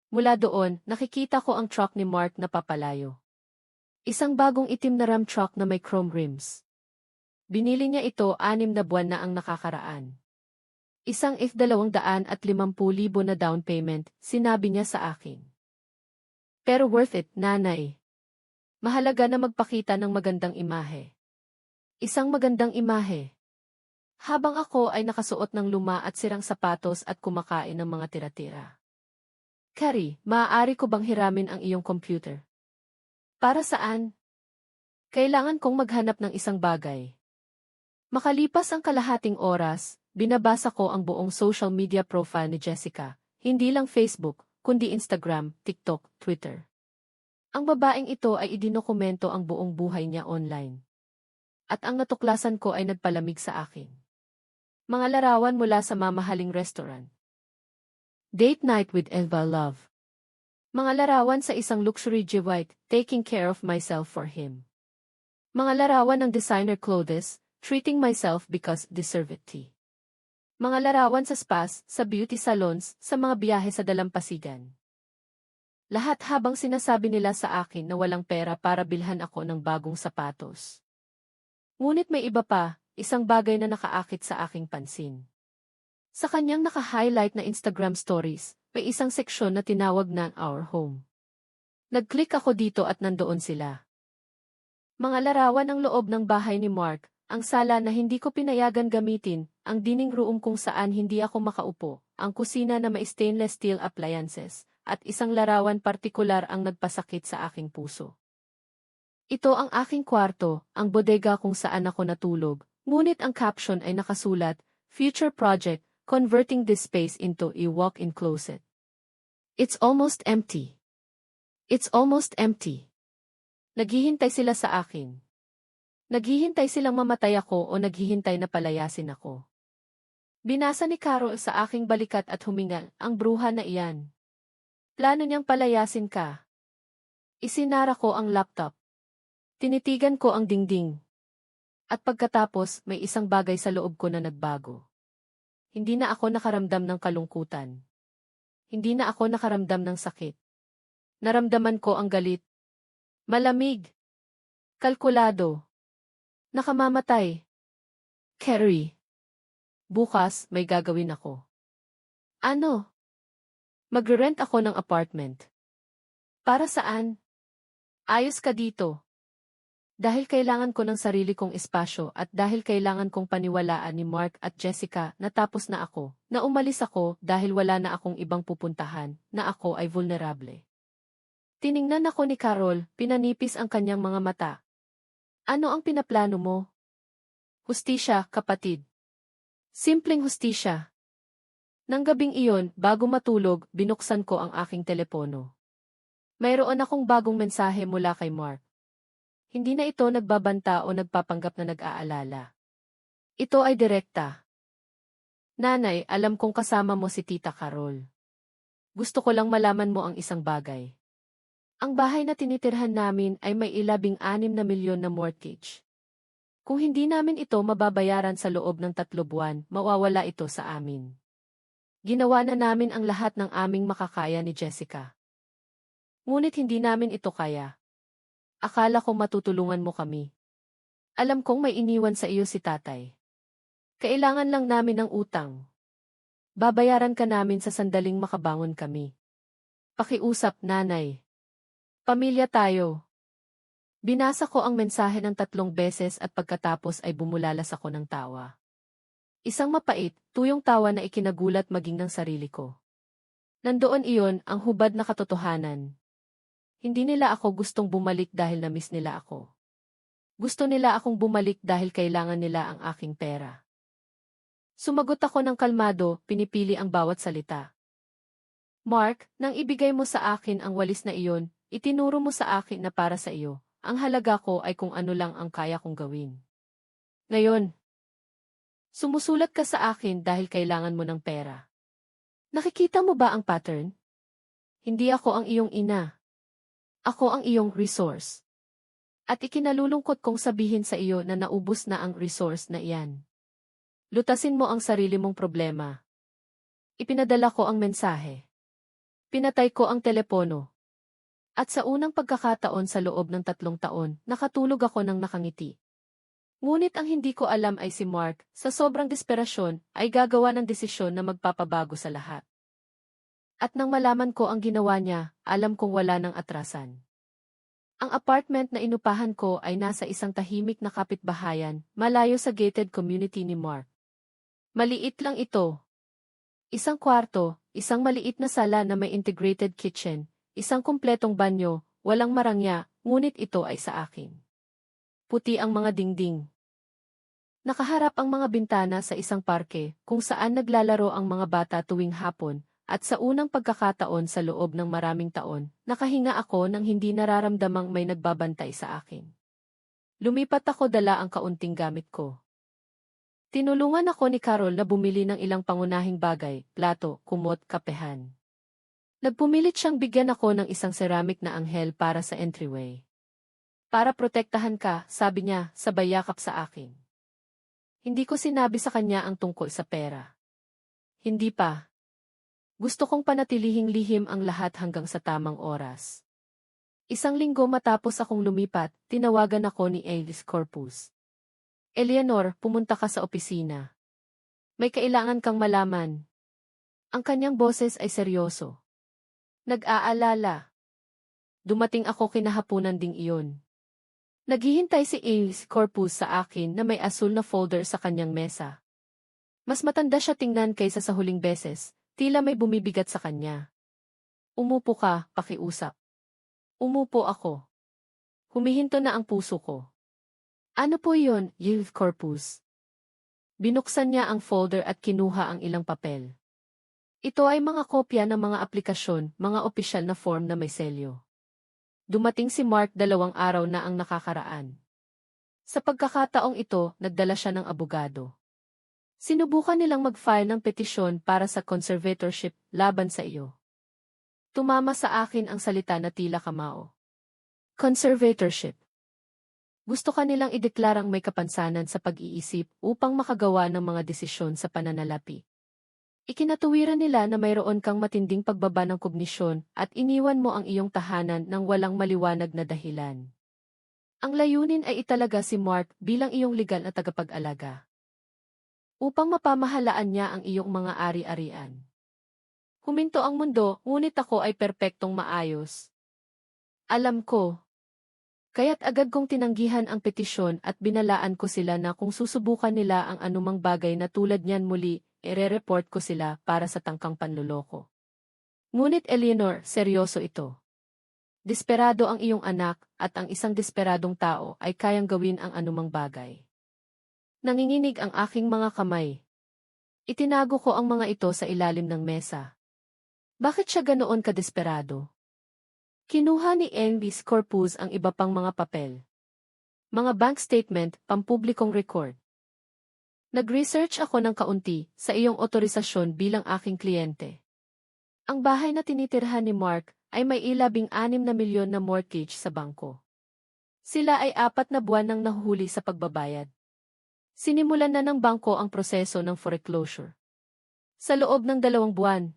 Mula doon, nakikita ko ang truck ni Mark na papalayo. Isang bagong itim na ram truck na may chrome rims. Binili niya ito 6 na buwan na ang nakakaraan. Isang $250,000 na down payment, sinabi niya sa akin. Pero worth it, nanay. Mahalaga na magpakita ng magandang imahe. Isang magandang imahe. Habang ako ay nakasuot ng luma at sirang sapatos at kumakain ng mga tira-tira. Carrie, maaari ko bang hiramin ang iyong computer? Para saan? Kailangan kong maghanap ng isang bagay. Makalipas ang kalahating oras, binabasa ko ang buong social media profile ni Jessica, hindi lang Facebook, kundi Instagram, TikTok, Twitter. Ang babaeng ito ay idinokumento ang buong buhay niya online. At ang natuklasan ko ay nagpalamig sa akin. Mga larawan mula sa mamahaling restaurant. Date night with Eva Love. Mga larawan sa isang luxury Jewite, taking care of myself for him. Mga larawan ng designer clothes, treating myself because deserve it. Mga larawan sa spas, sa beauty salons, sa mga biyahe sa dalampasigan. Lahat habang sinasabi nila sa akin na walang pera para bilhan ako ng bagong sapatos. Ngunit may iba pa, isang bagay na nakaakit sa aking pansin. Sa kanyang naka-highlight na Instagram stories, may isang seksyon na tinawag na Our Home. Nag-click ako dito at nandoon sila. Mga larawan ng loob ng bahay ni Mark, ang sala na hindi ko pinayagan gamitin, ang dining room kung saan hindi ako makaupo, ang kusina na may stainless steel appliances, at isang larawan partikular ang nagpasakit sa aking puso. Ito ang aking kwarto, ang bodega kung saan ako natulog, ngunit ang caption ay nakasulat, Future Project, Converting this space into a walk-in closet. It's almost empty. It's almost empty. Naghihintay sila sa akin. Naghihintay silang mamatay ako o naghihintay na palayasin ako. Binasa ni Carol sa aking balikat at humingal, ang bruha na iyan. Plano niyang palayasin ka. Isinara ko ang laptop. Tinitigan ko ang dingding. At pagkatapos, may isang bagay sa loob ko na nagbago. Hindi na ako nakaramdam ng kalungkutan. Hindi na ako nakaramdam ng sakit. Naramdaman ko ang galit. Malamig. Kalkulado. Nakamamatay. Carrie. Bukas, may gagawin ako. Ano? Magre-rent ako ng apartment. Para saan? Ayos ka dito. Dahil kailangan ko ng sarili kong espasyo at dahil kailangan kong paniwalaan ni Mark at Jessica na tapos na ako, na umalis ako dahil wala na akong ibang pupuntahan, na ako ay vulnerable. Tiningnan ako ni Carol, pinanipis ang kanyang mga mata. Ano ang pinaplano mo? Hustisya, kapatid. Simpleng hustisya. Nang gabing iyon, bago matulog, binuksan ko ang aking telepono. Mayroon akong bagong mensahe mula kay Mark. Hindi na ito nagbabanta o nagpapanggap na nag-aalala. Ito ay direkta. Nanay, alam kong kasama mo si Tita Carol. Gusto ko lang malaman mo ang isang bagay. Ang bahay na tinitirhan namin ay may 16 na milyon na mortgage. Kung hindi namin ito mababayaran sa loob ng 3 buwan, mawawala ito sa amin. Ginawa na namin ang lahat ng aming makakaya ni Jessica. Ngunit hindi namin ito kaya. Akala ko matutulungan mo kami. Alam kong may iniwan sa iyo si tatay. Kailangan lang namin ng utang. Babayaran ka namin sa sandaling makabangon kami. Pakiusap, nanay. Pamilya tayo. Binasa ko ang mensahe ng 3 beses at pagkatapos ay bumulalas ako ng tawa. Isang mapait, tuyong tawa na ikinagulat maging ng sarili ko. Nandoon iyon ang hubad na katotohanan. Hindi nila ako gustong bumalik dahil na-miss nila ako. Gusto nila akong bumalik dahil kailangan nila ang aking pera. Sumagot ako ng kalmado, pinipili ang bawat salita. Mark, nang ibigay mo sa akin ang walis na iyon, itinuro mo sa akin na para sa iyo, ang halaga ko ay kung ano lang ang kaya kong gawin. Ngayon, sumusulat ka sa akin dahil kailangan mo ng pera. Nakikita mo ba ang pattern? Hindi ako ang iyong ina. Ako ang iyong resource. At ikinalulungkot kong sabihin sa iyo na naubos na ang resource na iyan. Lutasin mo ang sarili mong problema. Ipinadala ko ang mensahe. Pinatay ko ang telepono. At sa unang pagkakataon sa loob ng 3 taon, nakatulog ako ng nakangiti. Ngunit ang hindi ko alam ay si Mark, sa sobrang desperasyon, ay gagawa ng desisyon na magpapabago sa lahat. At nang malaman ko ang ginawa niya, alam kong wala ng atrasan. Ang apartment na inupahan ko ay nasa isang tahimik na kapitbahayan, malayo sa gated community ni Mark. Maliit lang ito. Isang kwarto, isang maliit na sala na may integrated kitchen, isang kumpletong banyo, walang marangya, ngunit ito ay sa akin. Puti ang mga dingding. Nakaharap ang mga bintana sa isang parke, kung saan naglalaro ang mga bata tuwing hapon, at sa unang pagkakataon sa loob ng maraming taon, nakahinga ako nang hindi nararamdamang may nagbabantay sa akin. Lumipat ako dala ang kaunting gamit ko. Tinulungan ako ni Carol na bumili ng ilang pangunahing bagay, plato, kumot, kapehan. Nagpumilit siyang bigyan ako ng isang ceramic na anghel para sa entryway. Para protektahan ka, sabi niya, sabay yakap sa akin. Hindi ko sinabi sa kanya ang tungkol sa pera. Hindi pa. Gusto kong panatilihing lihim ang lahat hanggang sa tamang oras. Isang linggo matapos akong lumipat, tinawagan ako ni Alice Corpus. Eleanor, pumunta ka sa opisina. May kailangan kang malaman. Ang kanyang boses ay seryoso. Nag-aalala. Dumating ako kinahapunan ding iyon. Naghihintay si Alice Corpus sa akin na may asul na folder sa kanyang mesa. Mas matanda siya tingnan kaysa sa huling beses. Tila may bumibigat sa kanya. Umupo ka, pakiusap. Umupo ako. Humihinto na ang puso ko. Ano po iyon, Youth Corpus? Binuksan niya ang folder at kinuha ang ilang papel. Ito ay mga kopya ng mga aplikasyon, mga opisyal na form na may selyo. Dumating si Mark 2 araw na ang nakakaraan. Sa pagkakataong ito, nagdala siya ng abogado. Sinubukan nilang mag-file ng petisyon para sa conservatorship laban sa iyo. Tumama sa akin ang salita na tila kamao. Conservatorship. Gusto ka nilang ideklarang may kapansanan sa pag-iisip upang makagawa ng mga desisyon sa pananalapi. Ikinatuwiran nila na mayroon kang matinding pagbaba ng kognisyon at iniwan mo ang iyong tahanan ng walang maliwanag na dahilan. Ang layunin ay italaga si Mark bilang iyong legal na tagapag-alaga. upang mapamahalaan niya ang iyong mga ari-arian. Huminto ang mundo, ngunit ako ay perpektong maayos. Alam ko. Kaya't agad kong tinanggihan ang petisyon at binalaan ko sila na kung susubukan nila ang anumang bagay na tulad niyan muli, ire-report ko sila para sa tangkang panluloko. Ngunit Eleanor, seryoso ito. Desperado ang iyong anak at ang isang desperadong tao ay kayang gawin ang anumang bagay. Nanginginig ang aking mga kamay. Itinago ko ang mga ito sa ilalim ng mesa. Bakit siya ganoon kadesperado? Kinuha ni Envis Corpus ang iba pang mga papel. Mga bank statement, pampublikong record. Nag-research ako ng kaunti sa iyong otorisasyon bilang aking kliyente. Ang bahay na tinitirhan ni Mark ay may 16 na milyon na mortgage sa bangko. Sila ay 4 na buwan nang nahuhuli sa pagbabayad. Sinimulan na ng bangko ang proseso ng foreclosure. Sa loob ng 2 buwan,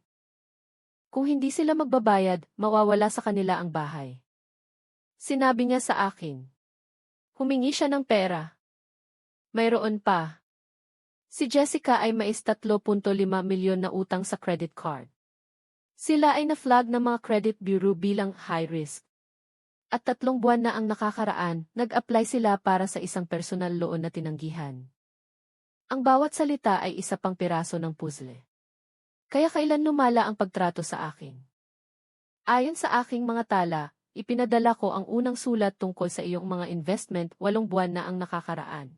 kung hindi sila magbabayad, mawawala sa kanila ang bahay. Sinabi niya sa akin. Humingi siya ng pera. Mayroon pa. Si Jessica ay mais 3.5 milyon na utang sa credit card. Sila ay na-flag ng mga credit bureau bilang high risk. At 3 buwan na ang nakakaraan, nag-apply sila para sa isang personal loan na tinanggihan. Ang bawat salita ay isa pang piraso ng puzzle. Kaya kailan lumala ang pagtrato sa akin? Ayon sa aking mga tala, ipinadala ko ang unang sulat tungkol sa iyong mga investment 8 buwan na ang nakakaraan.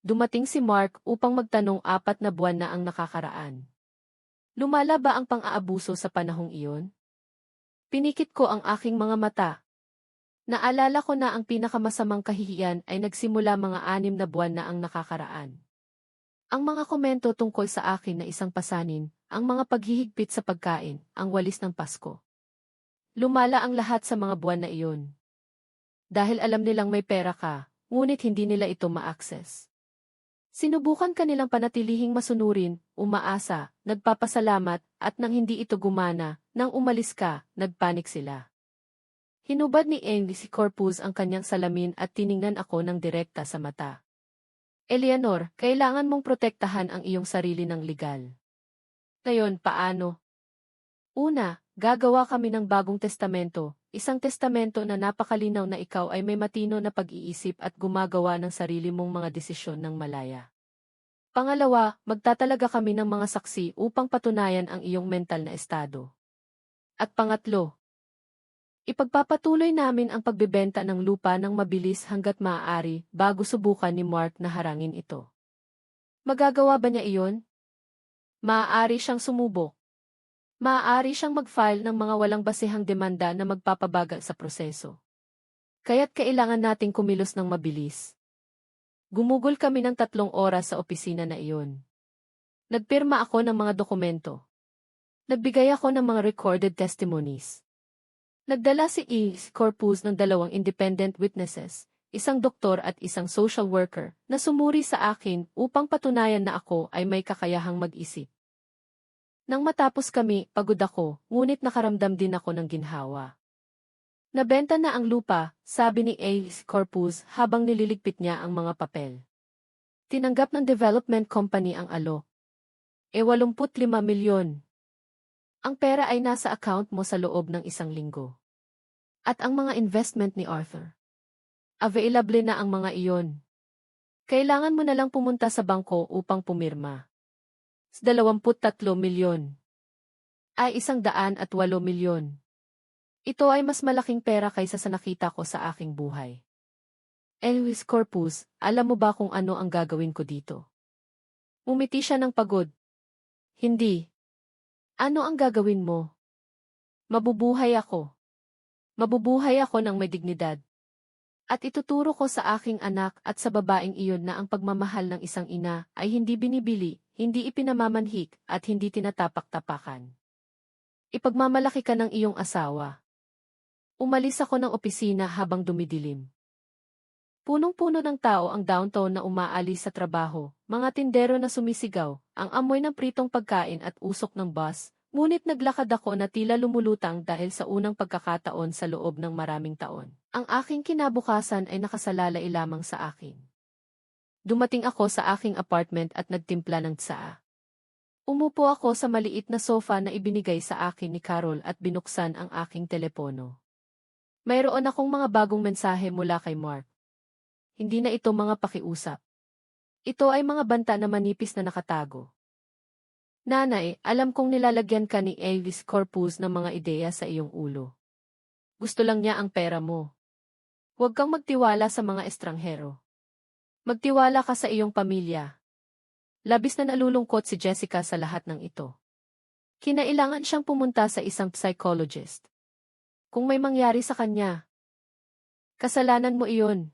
Dumating si Mark upang magtanong 4 na buwan na ang nakakaraan. Lumala ba ang pang-aabuso sa panahong iyon? Pinikit ko ang aking mga mata. Naalala ko na ang pinakamasamang kahihiyan ay nagsimula mga 6 na buwan na ang nakakaraan. Ang mga komento tungkol sa akin na isang pasanin, ang mga paghihigpit sa pagkain, ang walis ng Pasko. Lumala ang lahat sa mga buwan na iyon. Dahil alam nilang may pera ka, ngunit hindi nila ito ma-access. Sinubukan kanilang panatilihing masunurin, umaasa, nagpapasalamat, at nang hindi ito gumana, nang umalis ka, nagpanik sila. Hinubad ni Envis Corpus ang kanyang salamin at tiningnan ako ng direkta sa mata. Eleanor, kailangan mong protektahan ang iyong sarili ng legal. Ngayon, paano? Una, gagawa kami ng bagong testamento, isang testamento na napakalinaw na ikaw ay may matino na pag-iisip at gumagawa ng sarili mong mga desisyon ng malaya. Pangalawa, magtatalaga kami ng mga saksi upang patunayan ang iyong mental na estado. At pangatlo, ipagpapatuloy namin ang pagbebenta ng lupa ng mabilis hanggat maaari bago subukan ni Mark na harangin ito. Magagawa ba niya iyon? Maaari siyang sumubok. Maaari siyang mag-file ng mga walang basehang demanda na magpapabagal sa proseso. Kaya't kailangan nating kumilos ng mabilis. Gumugol kami ng 3 oras sa opisina na iyon. Nagpirma ako ng mga dokumento. Nagbigay ako ng mga recorded testimonies. Nagdala si Envis Corpus ng 2 independent witnesses, isang doktor at isang social worker, na sumuri sa akin upang patunayan na ako ay may kakayahang mag-isip. Nang matapos kami, pagod ako, ngunit nakaramdam din ako ng ginhawa. Nabenta na ang lupa, sabi ni Envis Corpus habang nililigpit niya ang mga papel. Tinanggap ng development company ang alok. 85 milyon. Ang pera ay nasa account mo sa loob ng 1 linggo. At ang mga investment ni Arthur. Available na ang mga iyon. Kailangan mo na lang pumunta sa bangko upang pumirma. 23 milyon. Ay 108 milyon. Ito ay mas malaking pera kaysa sa nakita ko sa aking buhay. Envis Corpus, alam mo ba kung ano ang gagawin ko dito? Umiti siya ng pagod. Hindi. Ano ang gagawin mo? Mabubuhay ako. Mabubuhay ako ng may dignidad. At ituturo ko sa aking anak at sa babaeng iyon na ang pagmamahal ng isang ina ay hindi binibili, hindi ipinamamanhik, at hindi tinatapak-tapakan. Ipagmamalaki ka ng iyong asawa. Umalis ako ng opisina habang dumidilim. Punong-puno ng tao ang downtown na umaalis sa trabaho, mga tindero na sumisigaw, ang amoy ng pritong pagkain at usok ng bus, ngunit naglakad ako na tila lumulutang dahil sa unang pagkakataon sa loob ng maraming taon. Ang aking kinabukasan ay nakasalalay lamang sa akin. Dumating ako sa aking apartment at nagtimpla ng tsaa. Umupo ako sa maliit na sofa na ibinigay sa akin ni Carol at binuksan ang aking telepono. Mayroon akong mga bagong mensahe mula kay Mark. Hindi na ito mga pakiusap. Ito ay mga banta na manipis na nakatago. Nanay, alam kong nilalagyan ka ni Elvis Corpus ng mga ideya sa iyong ulo. Gusto lang niya ang pera mo. Huwag kang magtiwala sa mga estranghero. Magtiwala ka sa iyong pamilya. Labis na nalulungkot si Jessica sa lahat ng ito. Kinailangan siyang pumunta sa isang psychologist. Kung may mangyari sa kanya, kasalanan mo iyon.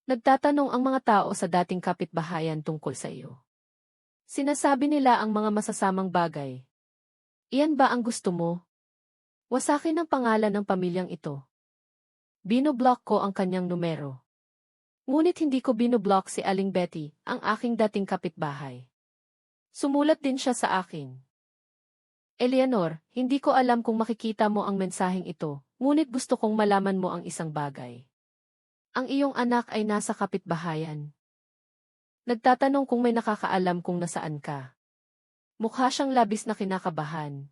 Nagtatanong ang mga tao sa dating kapitbahayan tungkol sa iyo. Sinasabi nila ang mga masasamang bagay. Iyan ba ang gusto mo? Wasakin ang pangalan ng pamilyang ito. Binoblock ko ang kanyang numero. Ngunit hindi ko binoblock si Aling Betty, ang aking dating kapitbahay. Sumulat din siya sa akin. Eleanor, hindi ko alam kung makikita mo ang mensaheng ito, ngunit gusto kong malaman mo ang isang bagay. Ang iyong anak ay nasa kapitbahayan. Nagtatanong kung may nakakaalam kung nasaan ka. Mukha siyang labis na kinakabahan.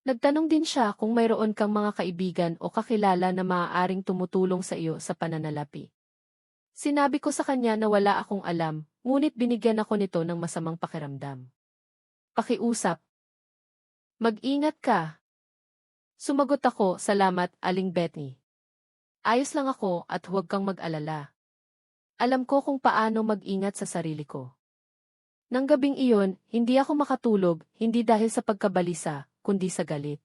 Nagtanong din siya kung mayroon kang mga kaibigan o kakilala na maaaring tumutulong sa iyo sa pananalapi. Sinabi ko sa kanya na wala akong alam, ngunit binigyan ako nito ng masamang pakiramdam. Pakiusap. Mag-ingat ka. Sumagot ako, salamat, Aling Betty. Ayos lang ako at huwag kang mag-alala. Alam ko kung paano mag-ingat sa sarili ko. Nang gabing iyon, hindi ako makatulog, hindi dahil sa pagkabalisa, kundi sa galit.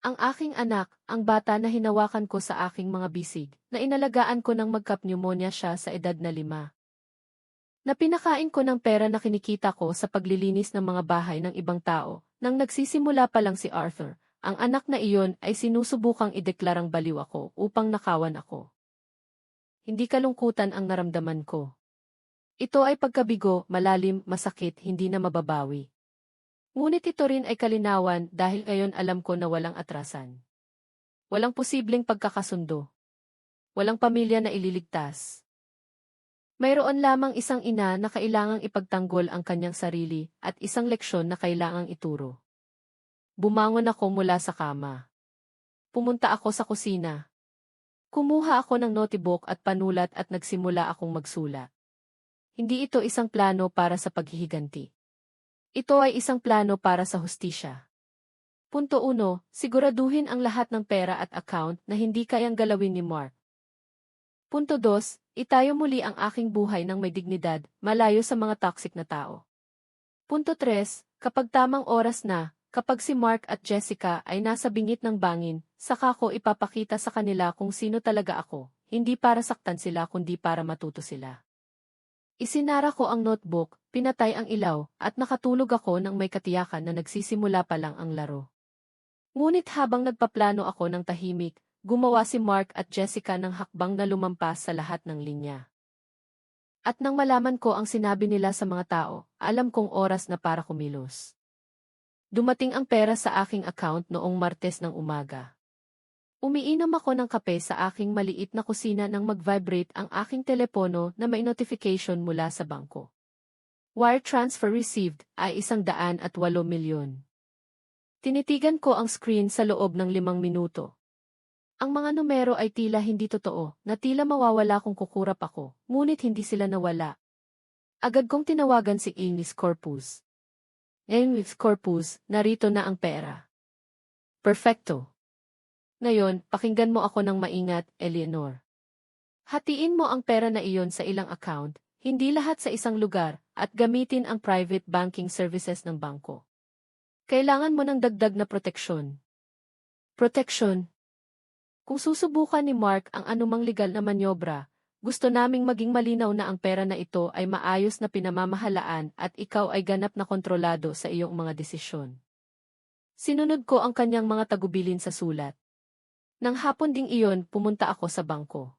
Ang aking anak, ang bata na hinawakan ko sa aking mga bisig, na inalagaan ko nang magka-pneumonia siya sa edad na 5. Na pinakain ko ng pera na kinikita ko sa paglilinis ng mga bahay ng ibang tao, nang nagsisimula pa lang si Arthur. Ang anak na iyon ay sinusubukang ideklarang baliw ako upang nakawan ako. Hindi kalungkutan ang naramdaman ko. Ito ay pagkabigo, malalim, masakit, hindi na mababawi. Ngunit ito rin ay kalinawan dahil ngayon alam ko na walang atrasan. Walang posibleng pagkakasundo. Walang pamilya na ililigtas. Mayroon lamang isang ina na kailangang ipagtanggol ang kanyang sarili at isang leksyon na kailangang ituro. Bumangon ako mula sa kama. Pumunta ako sa kusina. Kumuha ako ng notebook at panulat at nagsimula akong magsulat. Hindi ito isang plano para sa paghihiganti. Ito ay isang plano para sa hustisya. Punto 1, siguraduhin ang lahat ng pera at account na hindi kayang galawin ni Mark. Punto 2, itayo muli ang aking buhay ng may dignidad, malayo sa mga toxic na tao. Punto 3, kapag tamang oras na, kapag si Mark at Jessica ay nasa bingit ng bangin, saka ko ipapakita sa kanila kung sino talaga ako, hindi para saktan sila kundi para matuto sila. Isinara ko ang notebook, pinatay ang ilaw, at nakatulog ako nang may katiyakan na nagsisimula pa lang ang laro. Ngunit habang nagpaplano ako ng tahimik, gumawa si Mark at Jessica ng hakbang na lumampas sa lahat ng linya. At nang malaman ko ang sinabi nila sa mga tao, alam kong oras na para kumilos. Dumating ang pera sa aking account noong Martes ng umaga. Umiinom ako ng kape sa aking maliit na kusina nang mag-vibrate ang aking telepono na may notification mula sa bangko. Wire transfer received ay 108 milyon. Tinitigan ko ang screen sa loob ng 5 minuto. Ang mga numero ay tila hindi totoo, na tila mawawala kung kukurap ako, ngunit hindi sila nawala. Agad kong tinawagan si Elvis Corpus. Elvis Corpus, narito na ang pera. Perfecto. Ngayon, pakinggan mo ako ng maingat, Eleanor. Hatiin mo ang pera na iyon sa ilang account, hindi lahat sa isang lugar, at gamitin ang private banking services ng bangko. Kailangan mo ng dagdag na proteksyon. Proteksyon. Kung susubukan ni Mark ang anumang legal na manyobra, gusto naming maging malinaw na ang pera na ito ay maayos na pinamamahalaan at ikaw ay ganap na kontrolado sa iyong mga desisyon. Sinunod ko ang kanyang mga tagubilin sa sulat. Nang hapon ding iyon, pumunta ako sa bangko.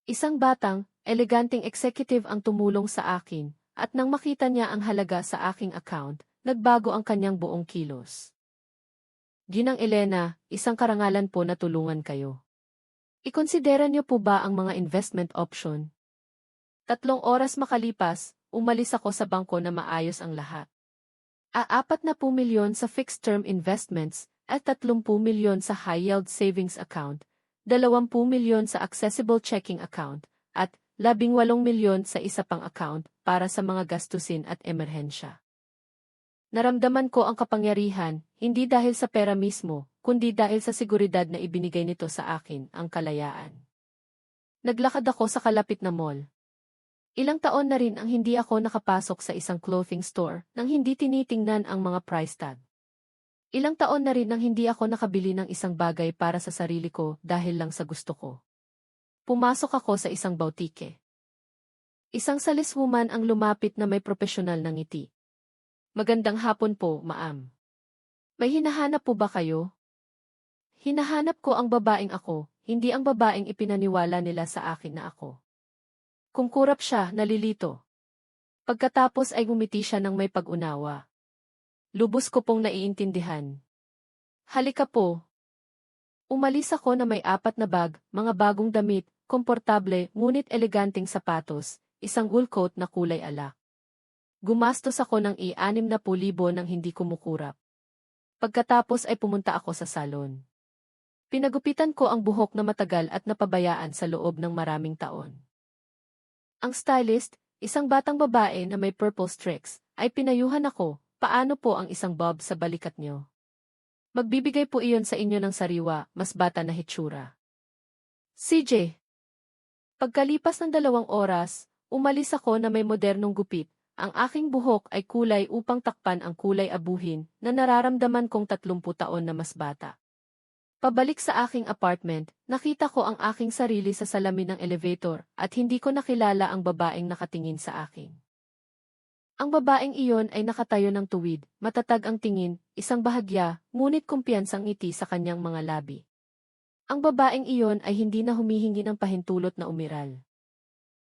Isang batang, eleganteng executive ang tumulong sa akin, at nang makita niya ang halaga sa aking account, nagbago ang kanyang buong kilos. Ginang Elena, isang karangalan po na tulungan kayo. Ikonsidera niyo po ba ang mga investment option? 3 oras makalipas, umalis ako sa bangko na maayos ang lahat. 40 milyon sa fixed-term investments at 30 milyon sa high-yield savings account, 20 milyon sa accessible checking account, at 18 milyon sa isa pang account para sa mga gastusin at emerhensya. Naramdaman ko ang kapangyarihan, hindi dahil sa pera mismo, kundi dahil sa seguridad na ibinigay nito sa akin, ang kalayaan. Naglakad ako sa kalapit na mall. Ilang taon na rin ang hindi ako nakapasok sa isang clothing store nang hindi tinitingnan ang mga price tag. Ilang taon na rin nang hindi ako nakabili ng isang bagay para sa sarili ko dahil lang sa gusto ko. Pumasok ako sa isang boutique. Isang saleswoman ang lumapit na may profesional na ngiti. Magandang hapon po, ma'am. May hinahanap po ba kayo? Hinahanap ko ang babaeng ako, hindi ang babaeng ipinaniwala nila sa akin na ako. Kumkurap siya, nalilito. Pagkatapos ay ngumiti siya ng may pag-unawa. Lubos ko pong naiintindihan. Halika po. Umalis ako na may 4 na bag, mga bagong damit, komportable ngunit eleganteng sapatos, isang wool coat na kulay alak. Gumastos ako ng i-60,000 nang hindi kumukurap. Pagkatapos ay pumunta ako sa salon. Pinagupitan ko ang buhok na matagal at napabayaan sa loob ng maraming taon. Ang stylist, isang batang babae na may purple streaks, ay pinayuhan ako, paano po ang isang bob sa balikat nyo? Magbibigay po iyon sa inyo ng sariwa, mas bata na hitsura. CJ. Pagkalipas ng 2 oras, umalis ako na may modernong gupit. Ang aking buhok ay kulay upang takpan ang kulay abuhin na nararamdaman kong 30 taon na mas bata. Pabalik sa aking apartment, nakita ko ang aking sarili sa salamin ng elevator at hindi ko nakilala ang babaeng nakatingin sa akin. Ang babaeng iyon ay nakatayo ng tuwid, matatag ang tingin, isang bahagya, ngunit kumpiyansang ngiti sa kanyang mga labi. Ang babaeng iyon ay hindi na humihingi ng pahintulot na umiral.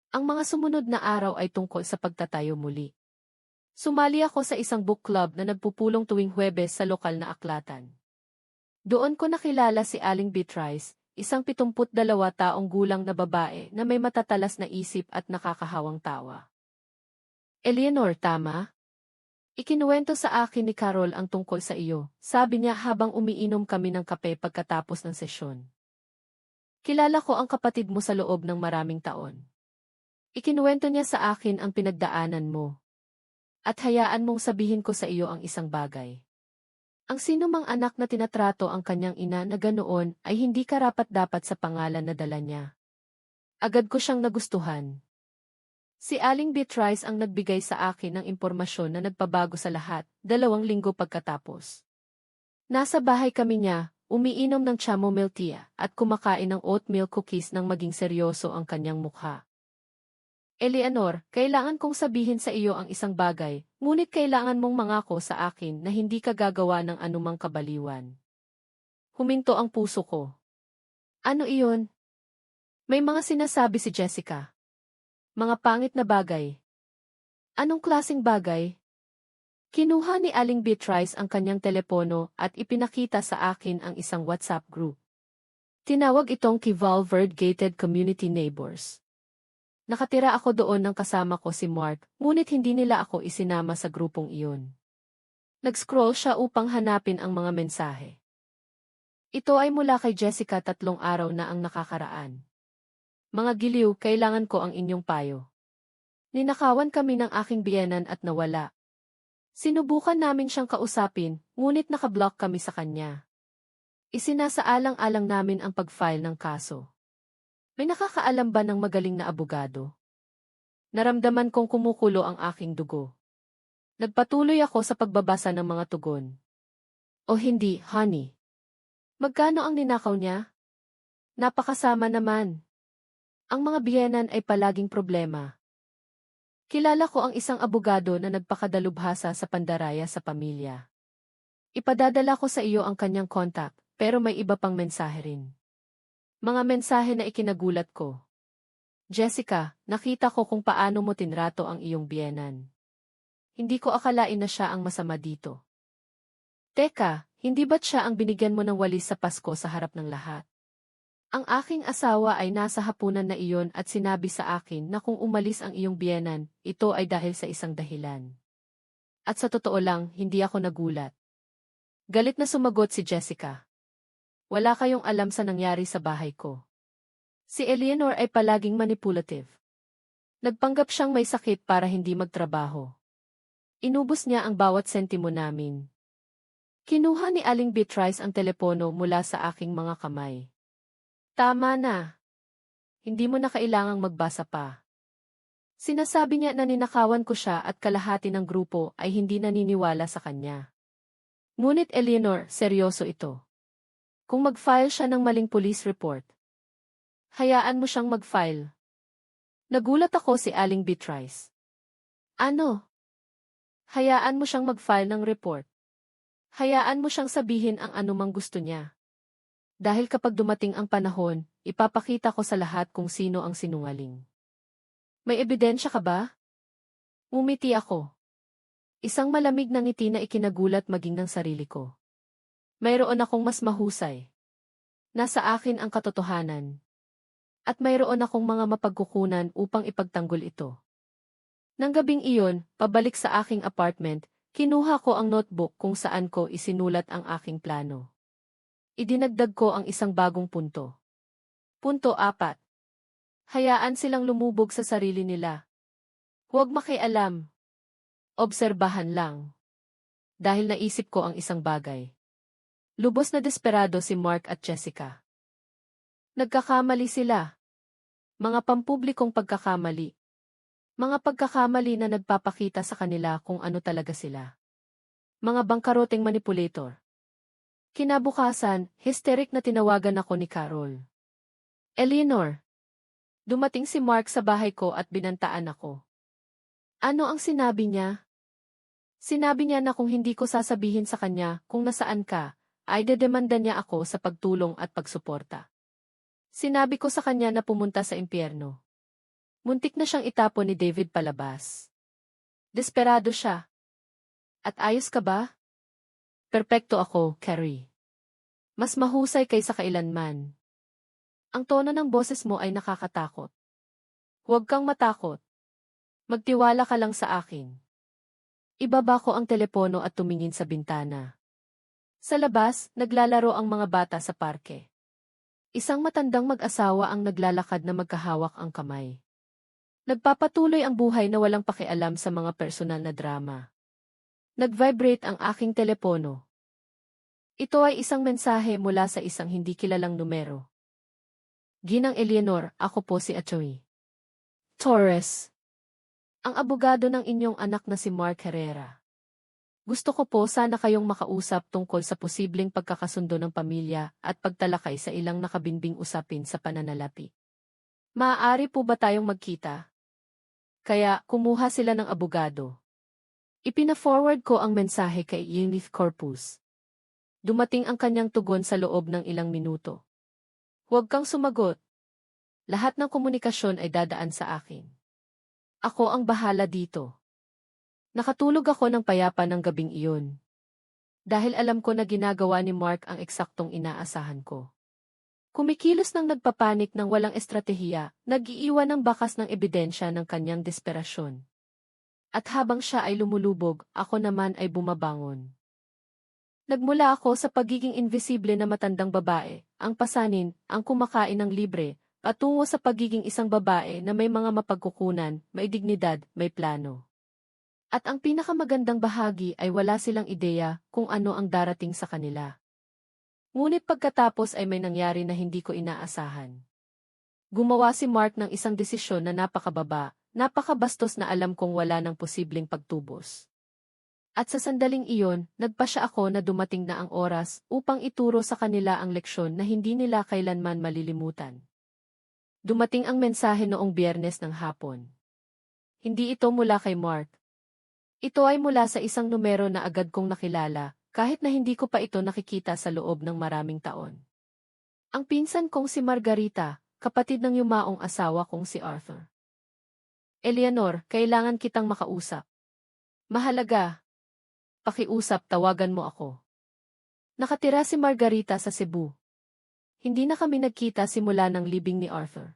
Ang mga sumunod na araw ay tungkol sa pagtatayo muli. Sumali ako sa isang book club na nagpupulong tuwing Huwebes sa lokal na aklatan. Doon ko nakilala si Aling Beatrice, isang 72 taong gulang na babae na may matatalas na isip at nakakahawang tawa. Eleanor, tama? Ikinuwento sa akin ni Carol ang tungkol sa iyo, sabi niya habang umiinom kami ng kape pagkatapos ng sesyon. Kilala ko ang kapatid mo sa loob ng maraming taon. Ikinuwento niya sa akin ang pinagdaanan mo. At hayaan mong sabihin ko sa iyo ang isang bagay. Ang sinumang anak na tinatrato ang kanyang ina na ganoon ay hindi karapat-dapat sa pangalan na dala niya. Agad ko siyang nagustuhan. Si Aling Beatrice ang nagbigay sa akin ng impormasyon na nagpabago sa lahat, 2 linggo pagkatapos. Nasa bahay kami niya, umiinom ng chamomile tea at kumakain ng oatmeal cookies nang maging seryoso ang kanyang mukha. Eleanor, kailangan kong sabihin sa iyo ang isang bagay, ngunit kailangan mong mangako sa akin na hindi ka gagawa ng anumang kabaliwan. Huminto ang puso ko. Ano iyon? May mga sinasabi si Jessica. Mga pangit na bagay. Anong klaseng bagay? Kinuha ni Aling Beatrice ang kanyang telepono at ipinakita sa akin ang isang WhatsApp group. Tinawag itong Kival Verde Gated Community Neighbors. Nakatira ako doon ng kasama ko si Mark, ngunit hindi nila ako isinama sa grupong iyon. Nag-scroll siya upang hanapin ang mga mensahe. Ito ay mula kay Jessica 3 araw na ang nakakaraan. Mga giliw, kailangan ko ang inyong payo. Ninakawan kami ng aking biyenan at nawala. Sinubukan namin siyang kausapin, ngunit nakablock kami sa kanya. Isinasaalang-alang namin ang pag-file ng kaso. May nakakaalam ba ng magaling na abogado? Naramdaman kong kumukulo ang aking dugo. Nagpatuloy ako sa pagbabasa ng mga tugon. O hindi, honey. Magkano ang ninakaw niya? Napakasama naman. Ang mga biyenan ay palaging problema. Kilala ko ang isang abogado na nagpakadalubhasa sa pandaraya sa pamilya. Ipadadala ko sa iyo ang kanyang contact, pero may iba pang mensahe rin. Mga mensahe na ikinagulat ko. Jessica, nakita ko kung paano mo tinrato ang iyong biyenan. Hindi ko akalain na siya ang masama dito. Teka, hindi ba't siya ang binigyan mo ng walis sa Pasko sa harap ng lahat? Ang aking asawa ay nasa hapunan na iyon at sinabi sa akin na kung umalis ang iyong biyenan, ito ay dahil sa isang dahilan. At sa totoo lang, hindi ako nagulat. Galit na sumagot si Jessica. Wala kayong alam sa nangyari sa bahay ko. Si Eleanor ay palaging manipulative. Nagpanggap siyang may sakit para hindi magtrabaho. Inubos niya ang bawat sentimo namin. Kinuha ni Aling Beatrice ang telepono mula sa aking mga kamay. Tama na. Hindi mo na kailangang magbasa pa. Sinasabi niya na ninakawan ko siya at kalahati ng grupo ay hindi naniniwala sa kanya. Ngunit Eleanor, seryoso ito. Kung mag-file siya ng maling police report, hayaan mo siyang mag-file. Nagulat ako si Aling Beatrice. Ano? Hayaan mo siyang mag-file ng report. Hayaan mo siyang sabihin ang anumang gusto niya. Dahil kapag dumating ang panahon, ipapakita ko sa lahat kung sino ang sinungaling. May ebidensya ka ba? Umiti ako. Isang malamig na ngiti na ikinagulat maging ng sarili ko. Mayroon akong mas mahusay. Nasa akin ang katotohanan. At mayroon akong mga mapagkukunan upang ipagtanggol ito. Nang gabing iyon, pabalik sa aking apartment, kinuha ko ang notebook kung saan ko isinulat ang aking plano. Idinagdag ko ang isang bagong punto. Punto 4. Hayaan silang lumubog sa sarili nila. Huwag makialam. Obserbahan lang. Dahil naisip ko ang isang bagay. Lubos na desperado si Mark at Jessica. Nagkakamali sila. Mga pampublikong pagkakamali. Mga pagkakamali na nagpapakita sa kanila kung ano talaga sila. Mga bangkaroteng manipulator. Kinabukasan, hysteric na tinawagan ako ni Carol. Eleanor. Dumating si Mark sa bahay ko at binantaan ako. Ano ang sinabi niya? Sinabi niya na kung hindi ko sasabihin sa kanya kung nasaan ka, ay dedemanda niya ako sa pagtulong at pagsuporta. Sinabi ko sa kanya na pumunta sa impyerno. Muntik na siyang itapon ni David palabas. Desperado siya. At ayos ka ba? Perpekto ako, Carrie. Mas mahusay kaysa kailanman. Ang tono ng boses mo ay nakakatakot. Huwag kang matakot. Magtiwala ka lang sa akin. Ibaba ko ang telepono at tumingin sa bintana. Sa labas, naglalaro ang mga bata sa parke. Isang matandang mag-asawa ang naglalakad na magkahawak ang kamay. Nagpapatuloy ang buhay na walang pakialam sa mga personal na drama. Nag-vibrate ang aking telepono. Ito ay isang mensahe mula sa isang hindi kilalang numero. Ginang Eleanor, ako po si Atty. Torres. Ang abogado ng inyong anak na si Mark Herrera. Gusto ko po sana kayong makausap tungkol sa posibleng pagkakasundo ng pamilya at pagtalakay sa ilang nakabinbing usapin sa pananalapi. Maaari po ba tayong magkita? Kaya, kumuha sila ng abogado. Ipina-forward ko ang mensahe kay Unith Corpus. Dumating ang kanyang tugon sa loob ng ilang minuto. Huwag kang sumagot. Lahat ng komunikasyon ay dadaan sa akin. Ako ang bahala dito. Nakatulog ako ng payapa ng gabing iyon. Dahil alam ko na ginagawa ni Mark ang eksaktong inaasahan ko. Kumikilos ng nagpapanik ng walang estratehiya, nag-iiwan ng bakas ng ebidensya ng kanyang desperasyon. At habang siya ay lumulubog, ako naman ay bumabangon. Nagmula ako sa pagiging invisible na matandang babae, ang pasanin, ang kumakain ng libre, patungo sa pagiging isang babae na may mga mapagkukunan, may dignidad, may plano. At ang pinakamagandang bahagi ay wala silang ideya kung ano ang darating sa kanila. Ngunit pagkatapos ay may nangyari na hindi ko inaasahan. Gumawa si Mark ng isang desisyon na napakababa, napakabastos na alam kong wala ng posibleng pagtubos. At sa sandaling iyon, nagpasya ako na dumating na ang oras upang ituro sa kanila ang leksyon na hindi nila kailanman malilimutan. Dumating ang mensahe noong Biyernes ng hapon. Hindi ito mula kay Mark. Ito ay mula sa isang numero na agad kong nakilala, kahit na hindi ko pa ito nakikita sa loob ng maraming taon. Ang pinsan kong si Margarita, kapatid ng yumaong asawa kong si Arthur. Eleanor, kailangan kitang makausap. Mahalaga. Pakiusap, tawagan mo ako. Nakatira si Margarita sa Cebu. Hindi na kami nagkita simula ng libing ni Arthur.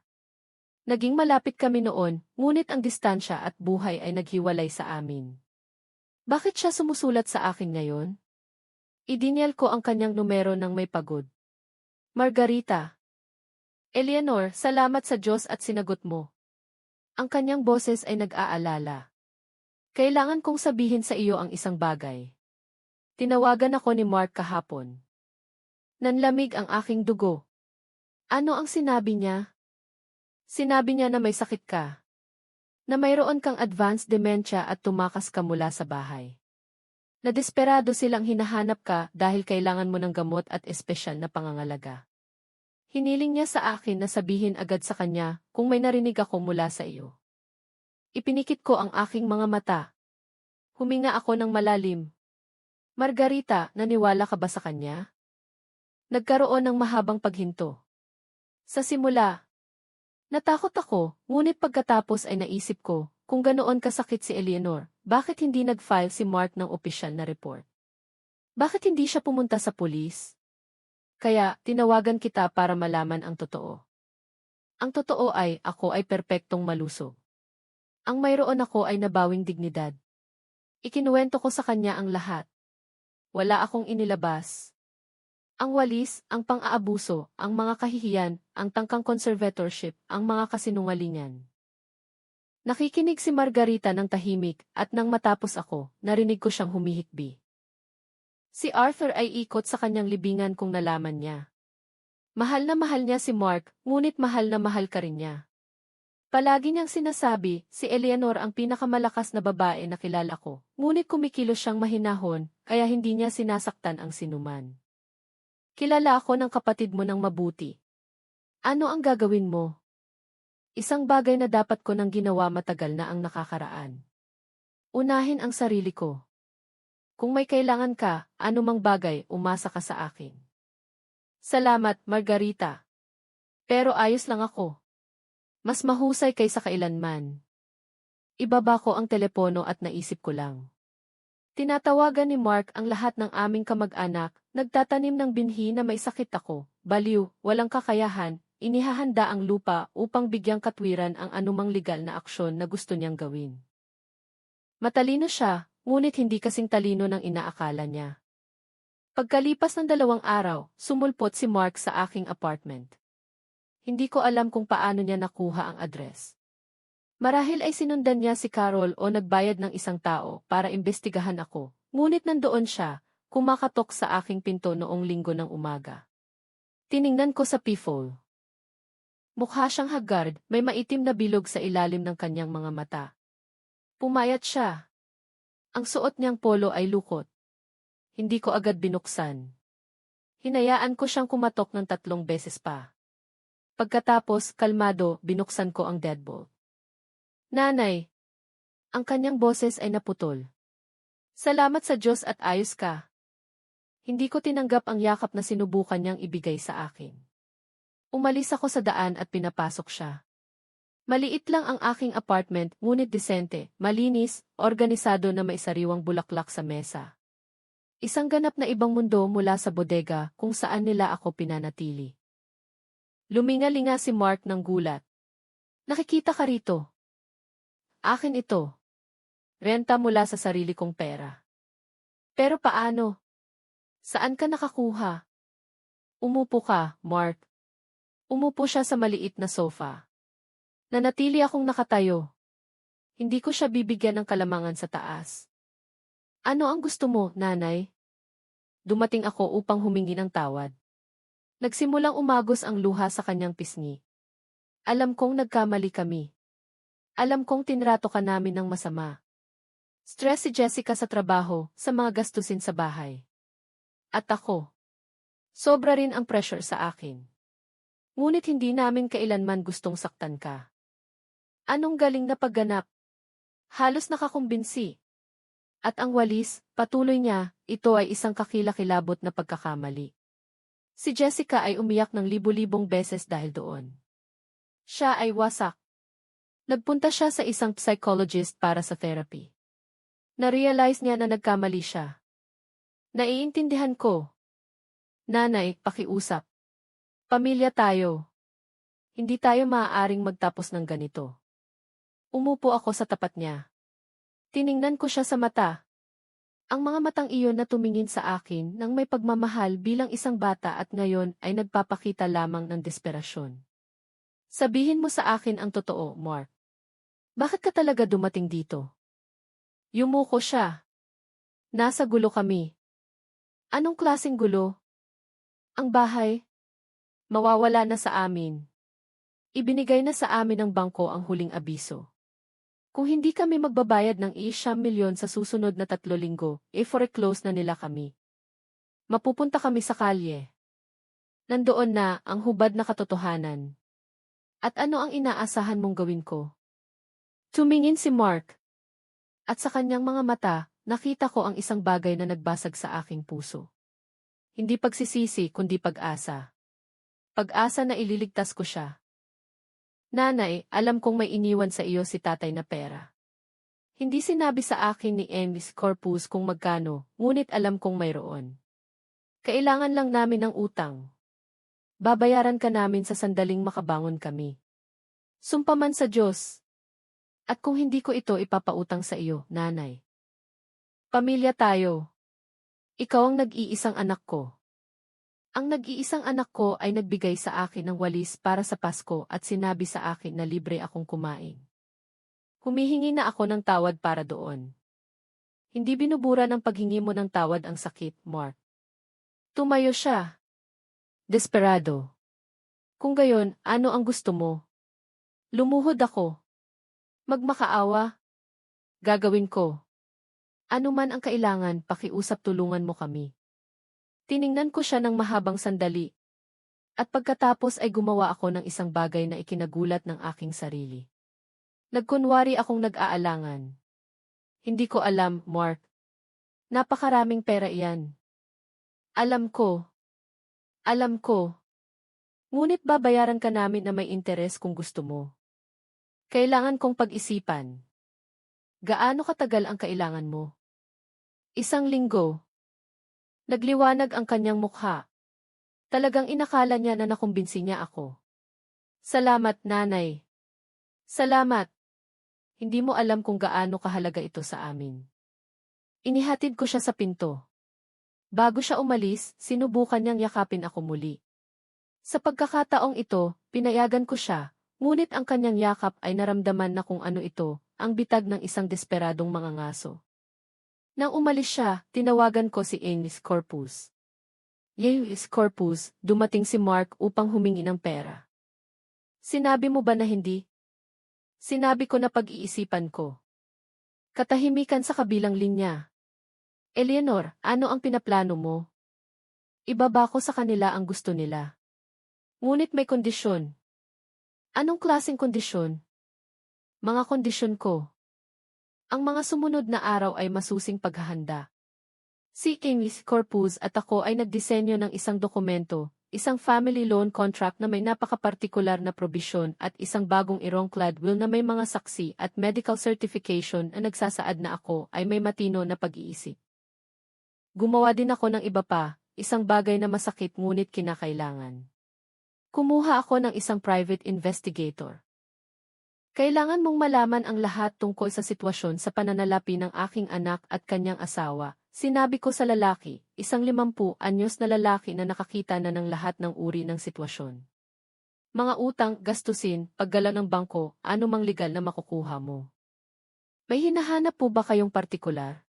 Naging malapit kami noon, ngunit ang distansya at buhay ay naghiwalay sa amin. Bakit siya sumusulat sa akin ngayon? Idinyal ko ang kanyang numero ng may pagod. Margarita. Eleanor, salamat sa Diyos at sinagot mo. Ang kanyang boses ay nag-aalala. Kailangan kong sabihin sa iyo ang isang bagay. Tinawagan ako ni Mark kahapon. Nanlamig ang aking dugo. Ano ang sinabi niya? Sinabi niya na may sakit ka. Na mayroon kang advanced dementia at tumakas ka mula sa bahay. Na desperado silang hinahanap ka dahil kailangan mo ng gamot at espesyal na pangangalaga. Hiniling niya sa akin na sabihin agad sa kanya kung may narinig ako mula sa iyo. Ipinikit ko ang aking mga mata. Huminga ako ng malalim. Margarita, naniwala ka ba sa kanya? Nagkaroon ng mahabang paghinto. Sa simula, natakot ako, ngunit pagkatapos ay naisip ko, kung ganoon kasakit si Eleanor, bakit hindi nag-file si Mark ng opisyal na report? Bakit hindi siya pumunta sa pulis? Kaya, tinawagan kita para malaman ang totoo. Ang totoo ay, ako ay perpektong malusog. Ang mayroon ako ay nabawing dignidad. Ikinuwento ko sa kanya ang lahat. Wala akong inilabas. Ang walis, ang pang-aabuso, ang mga kahihiyan, ang tangkang conservatorship, ang mga kasinungalingan. Nakikinig si Margarita ng tahimik, at nang matapos ako, narinig ko siyang humihikbi. Si Arthur ay ikot sa kanyang libingan kung nalaman niya. Mahal na mahal niya si Mark, ngunit mahal na mahal ka rin niya. Palagi niyang sinasabi, si Eleanor ang pinakamalakas na babae na kilala ko, ngunit kumikilos siyang mahinahon, kaya hindi niya sinasaktan ang sinuman. Kilala ako ng kapatid mo ng mabuti. Ano ang gagawin mo? Isang bagay na dapat ko nang ginawa matagal na ang nakakaraan. Unahin ang sarili ko. Kung may kailangan ka, anumang bagay, umasa ka sa akin. Salamat, Margarita. Pero ayos lang ako. Mas mahusay kaysa kailanman. Ibaba ko ang telepono at naisip ko lang. Tinatawagan ni Mark ang lahat ng aming kamag-anak, nagtatanim ng binhi na may sakit ako, baliw, walang kakayahan, inihahanda ang lupa upang bigyang katwiran ang anumang legal na aksyon na gusto niyang gawin. Matalino siya, ngunit hindi kasing talino ng inaakala niya. Pagkalipas ng 2 araw, sumulpot si Mark sa aking apartment. Hindi ko alam kung paano niya nakuha ang address. Marahil ay sinundan niya si Carol o nagbayad ng isang tao para imbestigahan ako, ngunit nandoon siya, kumakatok sa aking pinto noong Linggo ng umaga. Tiningnan ko sa peephole. Mukha siyang haggard, may maitim na bilog sa ilalim ng kanyang mga mata. Pumayat siya. Ang suot niyang polo ay lukot. Hindi ko agad binuksan. Hinayaan ko siyang kumatok ng 3 beses pa. Pagkatapos, kalmado, binuksan ko ang deadbolt. Nanay! Ang kanyang boses ay naputol. Salamat sa Diyos at ayos ka. Hindi ko tinanggap ang yakap na sinubukan niyang ibigay sa akin. Umalis ako sa daan at pinapasok siya. Maliit lang ang aking apartment, ngunit disente, malinis, organisado na may sariwang bulaklak sa mesa. Isang ganap na ibang mundo mula sa bodega kung saan nila ako pinanatili. Luminga-linga si Mark ng gulat. Nakikita ka rito. Akin ito. Renta mula sa sarili kong pera. Pero paano? Saan ka nakakuha? Umupo ka, Mark. Umupo siya sa maliit na sofa. Nanatili akong nakatayo. Hindi ko siya bibigyan ng kalamangan sa taas. Ano ang gusto mo, nanay? Dumating ako upang humingi ng tawad. Nagsimulang umagos ang luha sa kanyang pisngi. Alam kong nagkamali kami. Alam kong tinrato ka namin ng masama. Stress si Jessica sa trabaho, sa mga gastusin sa bahay. At ako. Sobra rin ang pressure sa akin. Ngunit hindi namin kailanman gustong saktan ka. Anong galing na pagganap? Halos nakakumbinsi. At ang walis, patuloy niya, ito ay isang kakilakilabot na pagkakamali. Si Jessica ay umiyak ng libu-libong beses dahil doon. Siya ay wasak. Nagpunta siya sa isang psychologist para sa therapy. Na-realize niya na nagkamali siya. Naiintindihan ko. Nanay, pakiusap. Pamilya tayo. Hindi tayo maaaring magtapos ng ganito. Umupo ako sa tapat niya. Tiningnan ko siya sa mata. Ang mga matang iyon na tumingin sa akin nang may pagmamahal bilang isang bata at ngayon ay nagpapakita lamang ng desperasyon. Sabihin mo sa akin ang totoo, Mark. Bakit ka talaga dumating dito? Yumuko siya. Nasa gulo kami. Anong klaseng gulo? Ang bahay? Mawawala na sa amin. Ibinigay na sa amin ng bangko ang huling abiso. Kung hindi kami magbabayad ng ₱1 milyon sa susunod na 3 linggo, foreclose na nila kami. Mapupunta kami sa kalye. Nandoon na ang hubad na katotohanan. At ano ang inaasahan mong gawin ko? Tumingin si Mark. At sa kanyang mga mata, nakita ko ang isang bagay na nagbasag sa aking puso. Hindi pagsisisi kundi pag-asa. Pag-asa na ililigtas ko siya. Nanay, alam kong may iniwan sa iyo si tatay na pera. Hindi sinabi sa akin ni Ennis Corpus kung magkano, ngunit alam kong mayroon. Kailangan lang namin ng utang. Babayaran ka namin sa sandaling makabangon kami. Sumpa man sa Diyos. At kung hindi ko ito ipapautang sa iyo, nanay. Pamilya tayo. Ikaw ang nag-iisang anak ko. Ang nag-iisang anak ko ay nagbigay sa akin ng walis para sa Pasko at sinabi sa akin na libre akong kumain. Humihingi na ako ng tawad para doon. Hindi binubura ng paghingi mo ng tawad ang sakit, Mark. Tumayo siya. Desperado. Kung gayon, ano ang gusto mo? Lumuhod ako. Magmakaawa. Gagawin ko. Ano man ang kailangan, pakiusap tulungan mo kami. Tiningnan ko siya ng mahabang sandali. At pagkatapos ay gumawa ako ng isang bagay na ikinagulat ng aking sarili. Nagkunwari akong nag-aalangan. Hindi ko alam, Mark. Napakaraming pera iyan. Alam ko. Alam ko. Ngunit babayaran ka namin na may interes kung gusto mo. Kailangan kong pag-isipan. Gaano katagal ang kailangan mo? 1 linggo. Nagliwanag ang kanyang mukha. Talagang inakala niya na nakumbinsi niya ako. Salamat, nanay. Salamat. Hindi mo alam kung gaano kahalaga ito sa amin. Inihatid ko siya sa pinto. Bago siya umalis, sinubukan niyang yakapin ako muli. Sa pagkakataong ito, pinayagan ko siya, ngunit ang kanyang yakap ay naramdaman na kung ano ito, ang bitag ng isang desperadong mangangaso. Nang umalis siya, tinawagan ko si Ennis Corpus. Ennis Corpus, dumating si Mark upang humingi ng pera. Sinabi mo ba na hindi? Sinabi ko na pag-iisipan ko. Katahimikan sa kabilang linya. Eleanor, ano ang pinaplano mo? Ibaba ko sa kanila ang gusto nila. Ngunit may kondisyon. Anong klaseng kondisyon? Mga kondisyon ko. Ang mga sumunod na araw ay masusing paghahanda. Si Ennis Corpus at ako ay nagdisenyo ng isang dokumento, isang family loan contract na may napakapartikular na probisyon at isang bagong ironclad will na may mga saksi at medical certification na nagsasaad na ako ay may matino na pag-iisip. Gumawa din ako ng iba pa, isang bagay na masakit ngunit kinakailangan. Kumuha ako ng isang private investigator. Kailangan mong malaman ang lahat tungkol sa sitwasyon sa pananalapi ng aking anak at kanyang asawa, sinabi ko sa lalaki, isang 50 anyos na lalaki na nakakita na ng lahat ng uri ng sitwasyon. Mga utang, gastusin, paggala ng bangko, anumang legal na makukuha mo. May hinahanap po ba kayong partikular?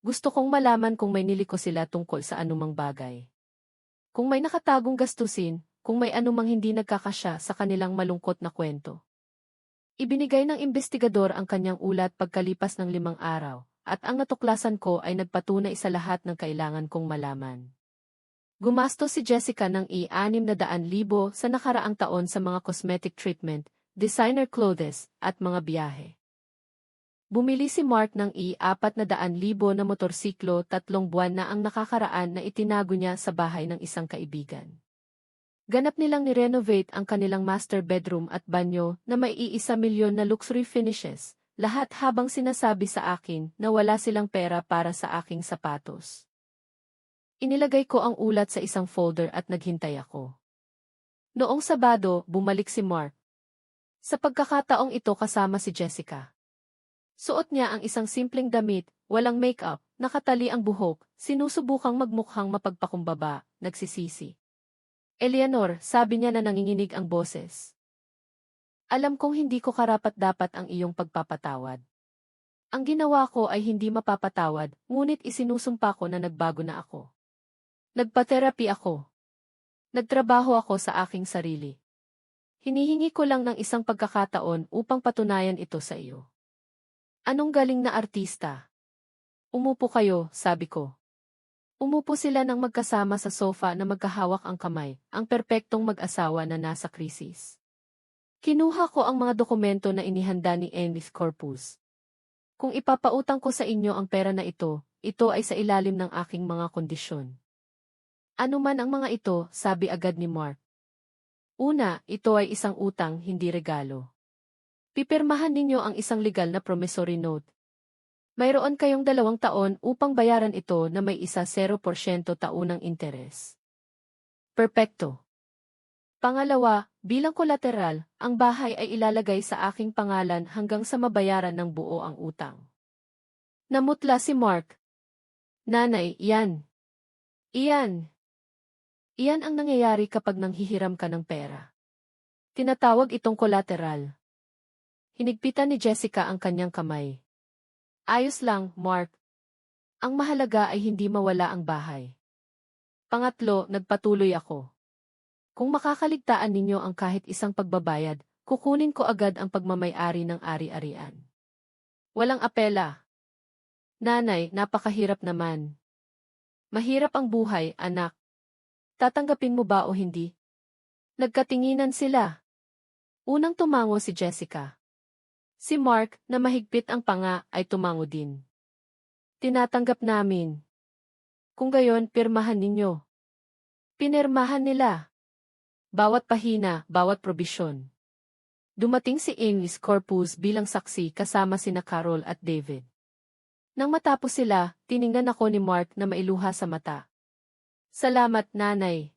Gusto kong malaman kung may niliko sila tungkol sa anumang bagay. Kung may nakatagong gastusin, kung may anumang hindi nagkakasya sa kanilang malungkot na kwento. Ibinigay ng investigador ang kanyang ulat pagkalipas ng 5 araw, at ang natuklasan ko ay nagpatunay sa lahat ng kailangan kong malaman. Gumastos si Jessica ng ₱600,000 sa nakaraang taon sa mga cosmetic treatment, designer clothes, at mga biyahe. Bumili si Mark ng ₱400,000 na motorsiklo 3 buwan na ang nakakaraan na itinago niya sa bahay ng isang kaibigan. Ganap nilang ni-renovate ang kanilang master bedroom at banyo na may ₱1 milyon na luxury finishes, lahat habang sinasabi sa akin na wala silang pera para sa aking sapatos. Inilagay ko ang ulat sa isang folder at naghintay ako. Noong Sabado, bumalik si Mark. Sa pagkakataong ito kasama si Jessica. Suot niya ang isang simpleng damit, walang makeup, nakatali ang buhok, sinusubukang magmukhang mapagpakumbaba, nagsisisi. Eleanor, sabi niya na nanginginig ang boses. Alam kong hindi ko karapat-dapat ang iyong pagpapatawad. Ang ginawa ko ay hindi mapapatawad, ngunit isinusumpa ko na nagbago na ako. Nagpa-therapy ako. Nagtrabaho ako sa aking sarili. Hinihingi ko lang ng isang pagkakataon upang patunayan ito sa iyo. Anong galing na artista? Umupo kayo, sabi ko. Umupo sila ng magkasama sa sofa na magkahawak ang kamay, ang perpektong mag-asawa na nasa krisis. Kinuha ko ang mga dokumento na inihanda ni Ennis Corpus. Kung ipapautang ko sa inyo ang pera na ito ay sa ilalim ng aking mga kondisyon. Ano man ang mga ito, sabi agad ni Mark. Una, ito ay isang utang, hindi regalo. Pipirmahan ninyo ang isang legal na promissory note. Mayroon kayong 2 taon upang bayaran ito na may 0% taunang interes. Perpekto. Pangalawa, bilang kolateral, ang bahay ay ilalagay sa aking pangalan hanggang sa mabayaran ng buo ang utang. Namutla si Mark. Nanay, iyan. Iyan ang nangyayari kapag nanghihiram ka ng pera. Tinatawag itong kolateral. Hinigpitan ni Jessica ang kanyang kamay. Ayos lang, Mark. Ang mahalaga ay hindi mawala ang bahay. Pangatlo, nagpatuloy ako. Kung makakaligtaan ninyo ang kahit isang pagbabayad, kukunin ko agad ang pagmamay-ari ng ari-arian. Walang apela. Nanay, napakahirap naman. Mahirap ang buhay, anak. Tatanggapin mo ba o hindi? Nagkatinginan sila. Unang tumango si Jessica. Si Mark, na mahigpit ang panga, ay tumango din. Tinatanggap namin. Kung gayon, pirmahan ninyo. Pinirmahan nila. Bawat pahina, bawat probisyon. Dumating si Ennis Corpus bilang saksi kasama sina Carol at David. Nang matapos sila, tiningnan ako ni Mark na mailuha sa mata. Salamat, nanay.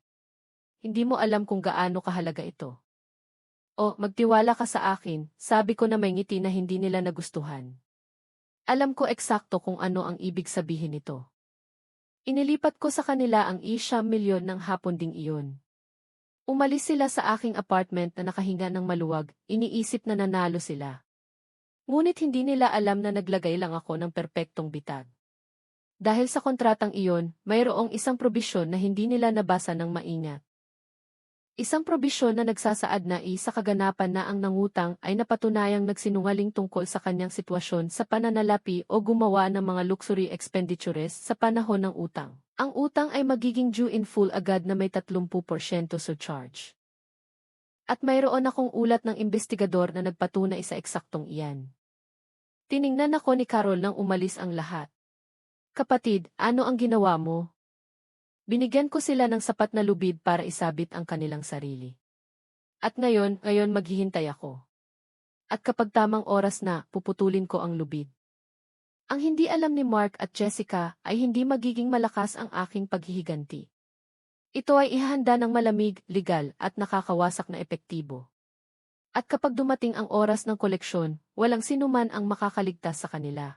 Hindi mo alam kung gaano kahalaga ito. O, magtiwala ka sa akin, sabi ko na may ngiti na hindi nila nagustuhan. Alam ko eksakto kung ano ang ibig sabihin nito. Inilipat ko sa kanila ang ₱1 milyon ng hapon ding iyon. Umalis sila sa aking apartment na nakahinga ng maluwag, iniisip na nanalo sila. Ngunit hindi nila alam na naglagay lang ako ng perpektong bitag. Dahil sa kontratang iyon, mayroong isang probisyon na hindi nila nabasa ng maingat. Isang probisyon na nagsasaad na sa kaganapan na ang nangutang ay napatunayang nagsinungaling tungkol sa kanyang sitwasyon sa pananalapi o gumawa ng mga luxury expenditures sa panahon ng utang. Ang utang ay magiging due in full agad na may 30% surcharge. At mayroon akong ulat ng investigador na nagpatunay sa eksaktong iyan. Tiningnan ako ni Carol nang umalis ang lahat. Kapatid, ano ang ginawa mo? Binigyan ko sila ng sapat na lubid para isabit ang kanilang sarili. At ngayon maghihintay ako. At kapag tamang oras na, puputulin ko ang lubid. Ang hindi alam ni Mark at Jessica ay hindi magiging malakas ang aking paghihiganti. Ito ay ihahanda ng malamig, legal at nakakawasak na epektibo. At kapag dumating ang oras ng koleksyon, walang sinuman ang makakaligtas sa kanila.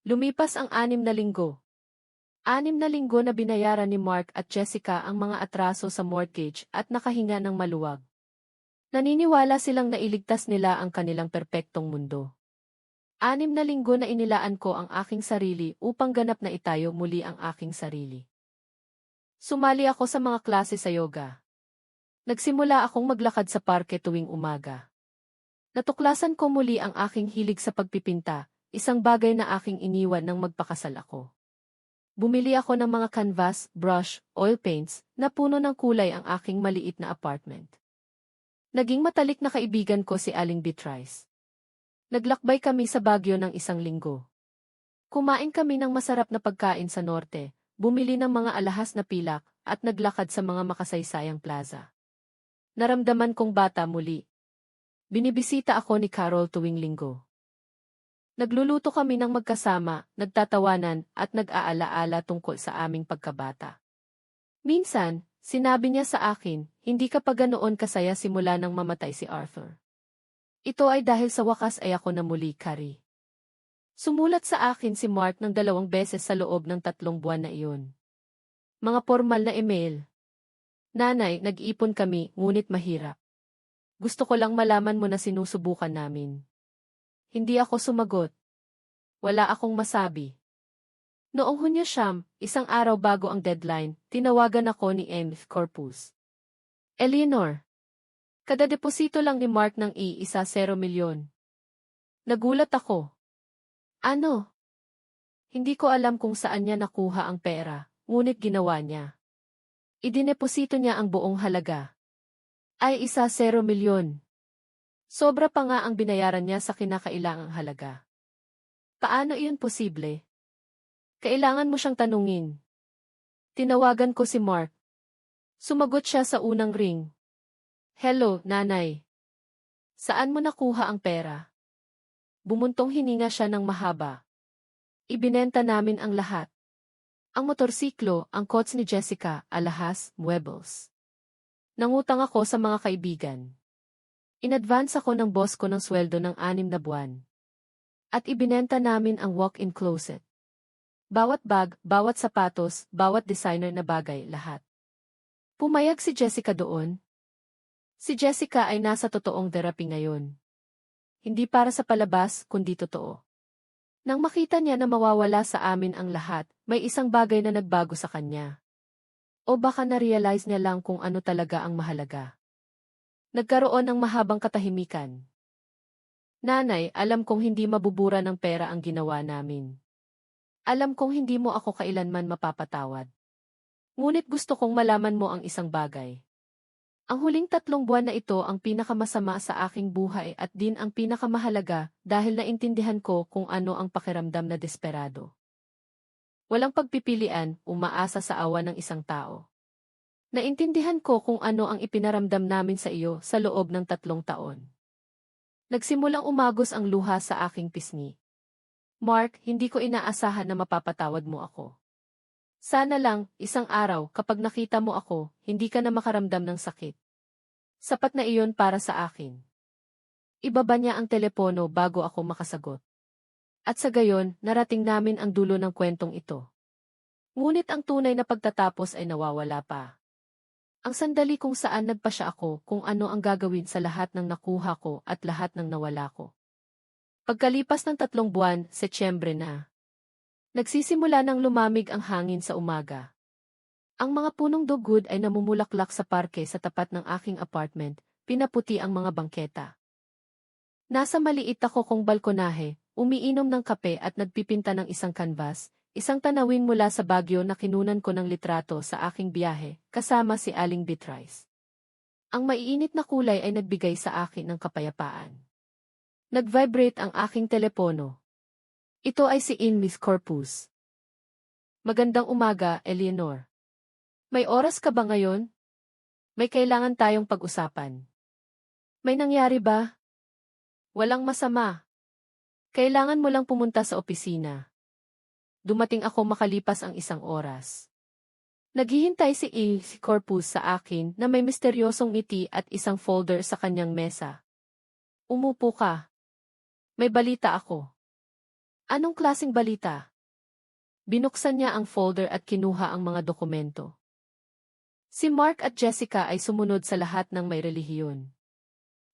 Lumipas ang 6 na linggo. 6 na linggo na binayaran ni Mark at Jessica ang mga atraso sa mortgage at nakahinga ng maluwag. Naniniwala silang nailigtas nila ang kanilang perpektong mundo. 6 na linggo na inilaan ko ang aking sarili upang ganap na itayo muli ang aking sarili. Sumali ako sa mga klase sa yoga. Nagsimula akong maglakad sa parke tuwing umaga. Natuklasan ko muli ang aking hilig sa pagpipinta, isang bagay na aking iniwan nang magpakasal ako. Bumili ako ng mga canvas, brush, oil paints, na puno ng kulay ang aking maliit na apartment. Naging matalik na kaibigan ko si Aling Beatrice. Naglakbay kami sa Baguio ng 1 linggo. Kumain kami ng masarap na pagkain sa norte, bumili ng mga alahas na pilak, at naglakad sa mga makasaysayang plaza. Naramdaman kong bata muli. Binibisita ako ni Carol tuwing linggo. Nagluluto kami ng magkasama, nagtatawanan, at nag-aalaala tungkol sa aming pagkabata. Minsan, Sinabi niya sa akin, hindi ka pa ganoon kasaya simula nang mamatay si Arthur. Ito ay dahil sa wakas ay ako na muli, Carrie. Sumulat sa akin si Mark ng 2 beses sa loob ng 3 buwan na iyon. Mga formal na email. Nanay, nag-ipon kami, ngunit mahirap. Gusto ko lang malaman mo na sinusubukan namin. Hindi ako sumagot. Wala akong masabi. Noong Hunyo 9, isang araw bago ang deadline, tinawagan ako ni Emily Corpus. Eleanor. Kada deposito lang ni Mark ng ₱1 milyon. Nagulat ako. Ano? Hindi ko alam kung saan niya nakuha ang pera, ngunit ginawa niya. Idineposito niya ang buong halaga. Ay ₱1 milyon. Sobra pa nga ang binayaran niya sa kinakailangang halaga. Paano iyon posible? Kailangan mo siyang tanungin. Tinawagan ko si Mark. Sumagot siya sa unang ring. Hello, nanay. Saan mo nakuha ang pera? Bumuntong hininga siya ng mahaba. Ibinenta namin ang lahat. Ang motorsiklo, ang coats ni Jessica, alahas, muebles. Nangutang ako sa mga kaibigan. In-advance ako ng boss ko ng sweldo ng 6 na buwan. At ibinenta namin ang walk-in closet. Bawat bag, bawat sapatos, bawat designer na bagay, lahat. Pumayag si Jessica doon. Si Jessica ay nasa totoong therapy ngayon. Hindi para sa palabas, kundi totoo. Nang makita niya na mawawala sa amin ang lahat, may isang bagay na nagbago sa kanya. O baka na-realize niya lang kung ano talaga ang mahalaga. Nagkaroon ng mahabang katahimikan. Nanay, alam kong hindi mabubura ng pera ang ginawa namin. Alam kong hindi mo ako kailanman mapapatawad. Ngunit gusto kong malaman mo ang isang bagay. Ang huling 3 buwan na ito ang pinakamasama sa aking buhay at din ang pinakamahalaga dahil naintindihan ko kung ano ang pakiramdam na desperado. Walang pagpipilian, umaasa sa awa ng isang tao. Naintindihan ko kung ano ang ipinaramdam namin sa iyo sa loob ng 3 taon. Nagsimulang umagos ang luha sa aking pisngi. Mark, hindi ko inaasahan na mapapatawad mo ako. Sana lang, isang araw, kapag nakita mo ako, hindi ka na makaramdam ng sakit. Sapat na iyon para sa akin. Ibaba niya ang telepono bago ako makasagot. At sa gayon, narating namin ang dulo ng kwentong ito. Ngunit ang tunay na pagtatapos ay nawawala pa. Ang sandali kung saan nagpasya ako kung ano ang gagawin sa lahat ng nakuha ko at lahat ng nawala ko. Pagkalipas ng 3 buwan, Setyembre na. Nagsisimula ng lumamig ang hangin sa umaga. Ang mga punong dugod ay namumulaklak sa parke sa tapat ng aking apartment, pinaputi ang mga bangketa. Nasa maliit ako kong balkonahe, umiinom ng kape at nagpipinta ng isang canvas, isang tanawin mula sa Baguio na kinunan ko ng litrato sa aking biyahe, kasama si Aling Beatrice. Ang maiinit na kulay ay nagbigay sa akin ng kapayapaan. Nag-vibrate ang aking telepono. Ito ay si Miss Corpus. Magandang umaga, Eleanor. May oras ka ba ngayon? May kailangan tayong pag-usapan. May nangyari ba? Walang masama. Kailangan mo lang pumunta sa opisina. Dumating ako makalipas ang 1 oras. Naghihintay si Corpus sa akin na may misteryosong ngiti at isang folder sa kanyang mesa. Umupo ka. May balita ako. Anong klaseng balita? Binuksan niya ang folder at kinuha ang mga dokumento. Si Mark at Jessica ay sumunod sa lahat ng may relihiyon.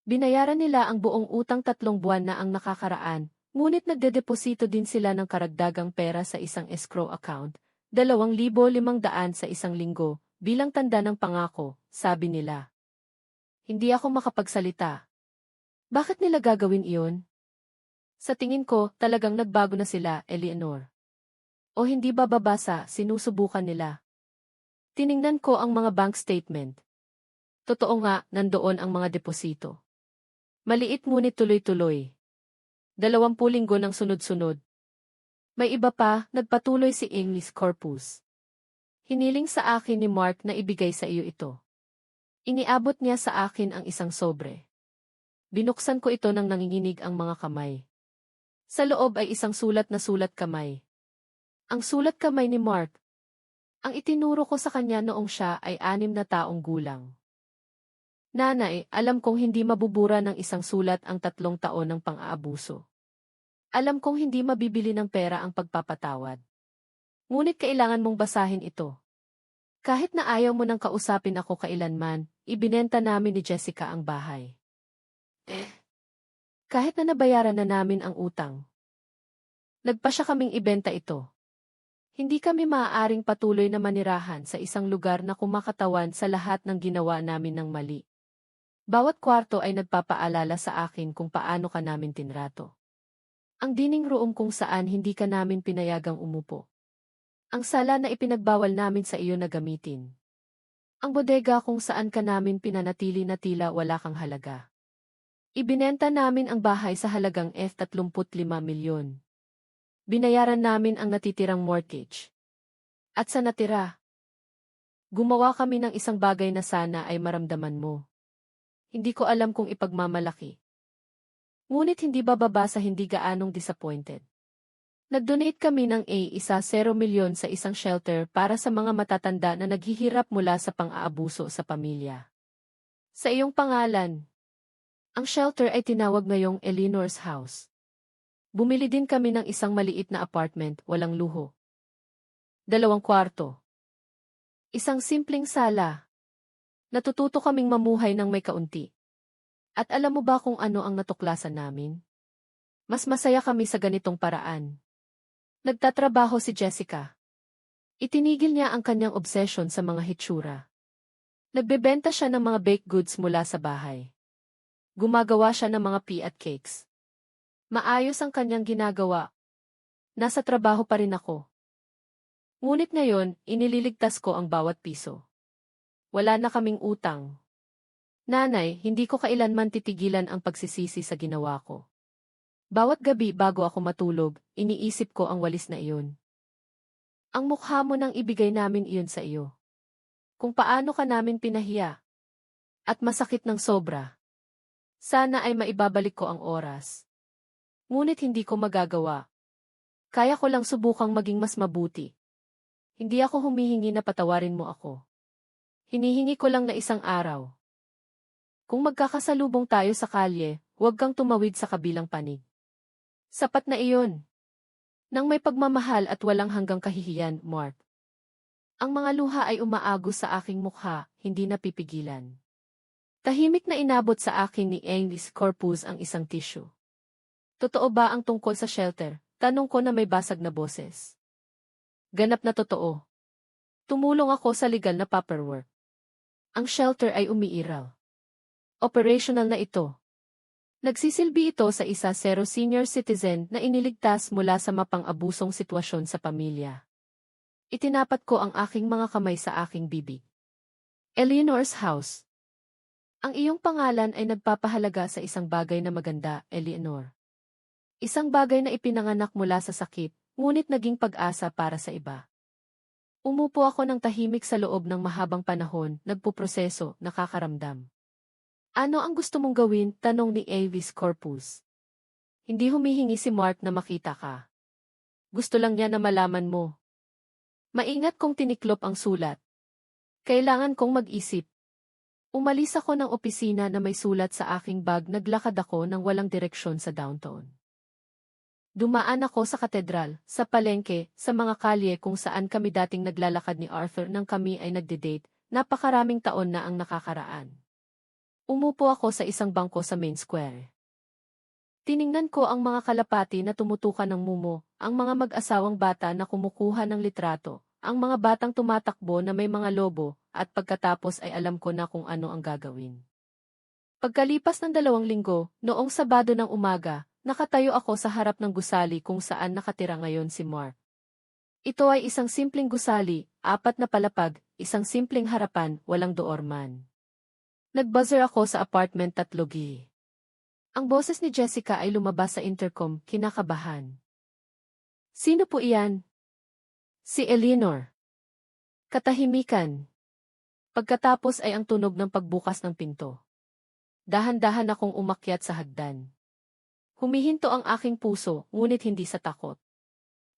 Binayaran nila ang buong utang 3 buwan na ang nakakaraan, ngunit nagdedeposito din sila ng karagdagang pera sa isang escrow account, 2,500 sa isang linggo, bilang tanda ng pangako, sabi nila. Hindi ako makapagsalita. Bakit nila gagawin iyon? Sa tingin ko, talagang nagbago na sila, Eleanor. O hindi ba babasa, sinusubukan nila. Tiningnan ko ang mga bank statement. Totoo nga, nandoon ang mga deposito. Maliit ngunit tuloy-tuloy. 20 linggo ng sunod-sunod. May iba pa, nagpatuloy si Miss Corpus. Hiniling sa akin ni Mark na ibigay sa iyo ito. Iniabot niya sa akin ang isang sobre. Binuksan ko ito nang nanginginig ang mga kamay. Sa loob ay isang sulat na sulat kamay. Ang sulat kamay ni Mark. Ang itinuro ko sa kanya noong siya ay 6 na taong gulang. Nanay, alam kong hindi mabubura ng isang sulat ang 3 taon ng pang-aabuso. Alam kong hindi mabibili ng pera ang pagpapatawad. Ngunit kailangan mong basahin ito. Kahit na ayaw mo nang kausapin ako kailanman, ibinenta namin ni Jessica ang bahay. Kahit na nabayaran na namin ang utang. Nagpasya kaming ibenta ito. Hindi kami maaaring patuloy na manirahan sa isang lugar na kumakatawan sa lahat ng ginawa namin ng mali. Bawat kwarto ay nagpapaalala sa akin kung paano ka namin tinrato. Ang dining room kung saan hindi ka namin pinayagang umupo. Ang sala na ipinagbawal namin sa iyo na gamitin. Ang bodega kung saan ka namin pinanatili na tila wala kang halaga. Ibinenta namin ang bahay sa halagang F35 milyon. Binayaran namin ang natitirang mortgage. At sa natira, gumawa kami ng isang bagay na sana ay maramdaman mo. Hindi ko alam kung ipagmamalaki. Ngunit hindi bababa sa hindi gaanong disappointed. Nag-donate kami ng A1.0 milyon sa isang shelter para sa mga matatanda na naghihirap mula sa pang-aabuso sa pamilya. Sa iyong pangalan, ang shelter ay tinawag ngayong Eleanor's House. Bumili din kami ng isang maliit na apartment, walang luho. 2 kwarto. Isang simpleng sala. Natututo kaming mamuhay ng may kaunti. At alam mo ba kung ano ang natuklasan namin? Mas masaya kami sa ganitong paraan. Nagtatrabaho si Jessica. Itinigil niya ang kanyang obsession sa mga hitsura. Nagbebenta siya ng mga baked goods mula sa bahay. Gumagawa siya ng mga pea at cakes. Maayos ang kanyang ginagawa. Nasa trabaho pa rin ako. Ngunit ngayon, inililigtas ko ang bawat piso. Wala na kaming utang. Nanay, hindi ko kailanman titigilan ang pagsisisi sa ginawa ko. Bawat gabi bago ako matulog, iniisip ko ang walis na iyon. Ang mukha mo nang ibigay namin iyon sa iyo. Kung paano ka namin pinahiya. At masakit ng sobra. Sana ay maibabalik ko ang oras. Ngunit hindi ko magagawa. Kaya ko lang subukang maging mas mabuti. Hindi ako humihingi na patawarin mo ako. Hinihingi ko lang na isang araw. Kung magkakasalubong tayo sa kalye, huwag kang tumawid sa kabilang panig. Sapat na iyon. Nang may pagmamahal at walang hanggang kahihiyan, Mark. Ang mga luha ay umaagos sa aking mukha, hindi napipigilan. Tahimik na inabot sa akin ni Anglis Corpus ang isang tissue. Totoo ba ang tungkol sa shelter? Tanong ko na may basag na boses. Ganap na totoo. Tumulong ako sa legal na paperwork. Ang shelter ay umiiral. Operational na ito. Nagsisilbi ito sa isa zero senior citizen na iniligtas mula sa mapang-abusong sitwasyon sa pamilya. Itinapat ko ang aking mga kamay sa aking bibig. Eleanor's House. Ang iyong pangalan ay nagpapahalaga sa isang bagay na maganda, Eleanor. Isang bagay na ipinanganak mula sa sakit, ngunit naging pag-asa para sa iba. Umupo ako ng tahimik sa loob ng mahabang panahon, nagpuproseso, nakakaramdam. Ano ang gusto mong gawin? Tanong ni Avis Corpus. Hindi humihingi si Mark na makita ka. Gusto lang niya na malaman mo. Maingat kong tiniklop ang sulat. Kailangan kong mag-isip. Umalis ako ng opisina na may sulat sa aking bag, naglakad ako ng walang direksyon sa downtown. Dumaan ako sa katedral, sa palengke, sa mga kalye kung saan kami dating naglalakad ni Arthur nang kami ay nagde-date, napakaraming taon na ang nakakaraan. Umupo ako sa isang bangko sa main square. Tiningnan ko ang mga kalapati na tumutukan ng mumo, ang mga mag-asawang bata na kumukuha ng litrato, ang mga batang tumatakbo na may mga lobo, at pagkatapos ay alam ko na kung ano ang gagawin. Pagkalipas ng 2 linggo, noong Sabado ng umaga, nakatayo ako sa harap ng gusali kung saan nakatira ngayon si Mark. Ito ay isang simpleng gusali, 4 na palapag, isang simpleng harapan, walang doorman. Nag-buzzer ako sa apartment 3G. Ang boses ni Jessica ay lumabas sa intercom, kinakabahan. Sino po iyan? Si Eleanor. Katahimikan. Pagkatapos ay ang tunog ng pagbukas ng pinto. Dahan-dahan akong umakyat sa hagdan. Humihinto ang aking puso, ngunit hindi sa takot.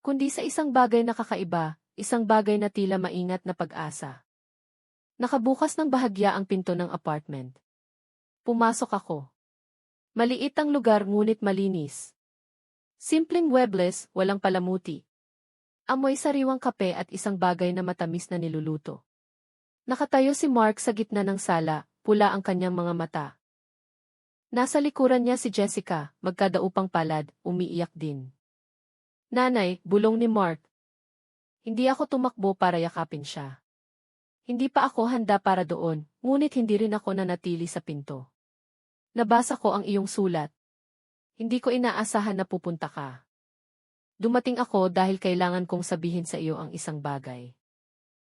Kundi sa isang bagay na kakaiba, isang bagay na tila maingat na pag-asa. Nakabukas ng bahagya ang pinto ng apartment. Pumasok ako. Maliit ang lugar ngunit malinis. Simpleng muebles, walang palamuti. Amoy sariwang kape at isang bagay na matamis na niluluto. Nakatayo si Mark sa gitna ng sala, pula ang kanyang mga mata. Nasa likuran niya si Jessica, magkadaupang palad, umiiyak din. Nanay, bulong ni Mark. Hindi ako tumakbo para yakapin siya. Hindi pa ako handa para doon, ngunit hindi rin ako nanatili sa pinto. Nabasa ko ang iyong sulat. Hindi ko inaasahan na pupunta ka. Dumating ako dahil kailangan kong sabihin sa iyo ang isang bagay.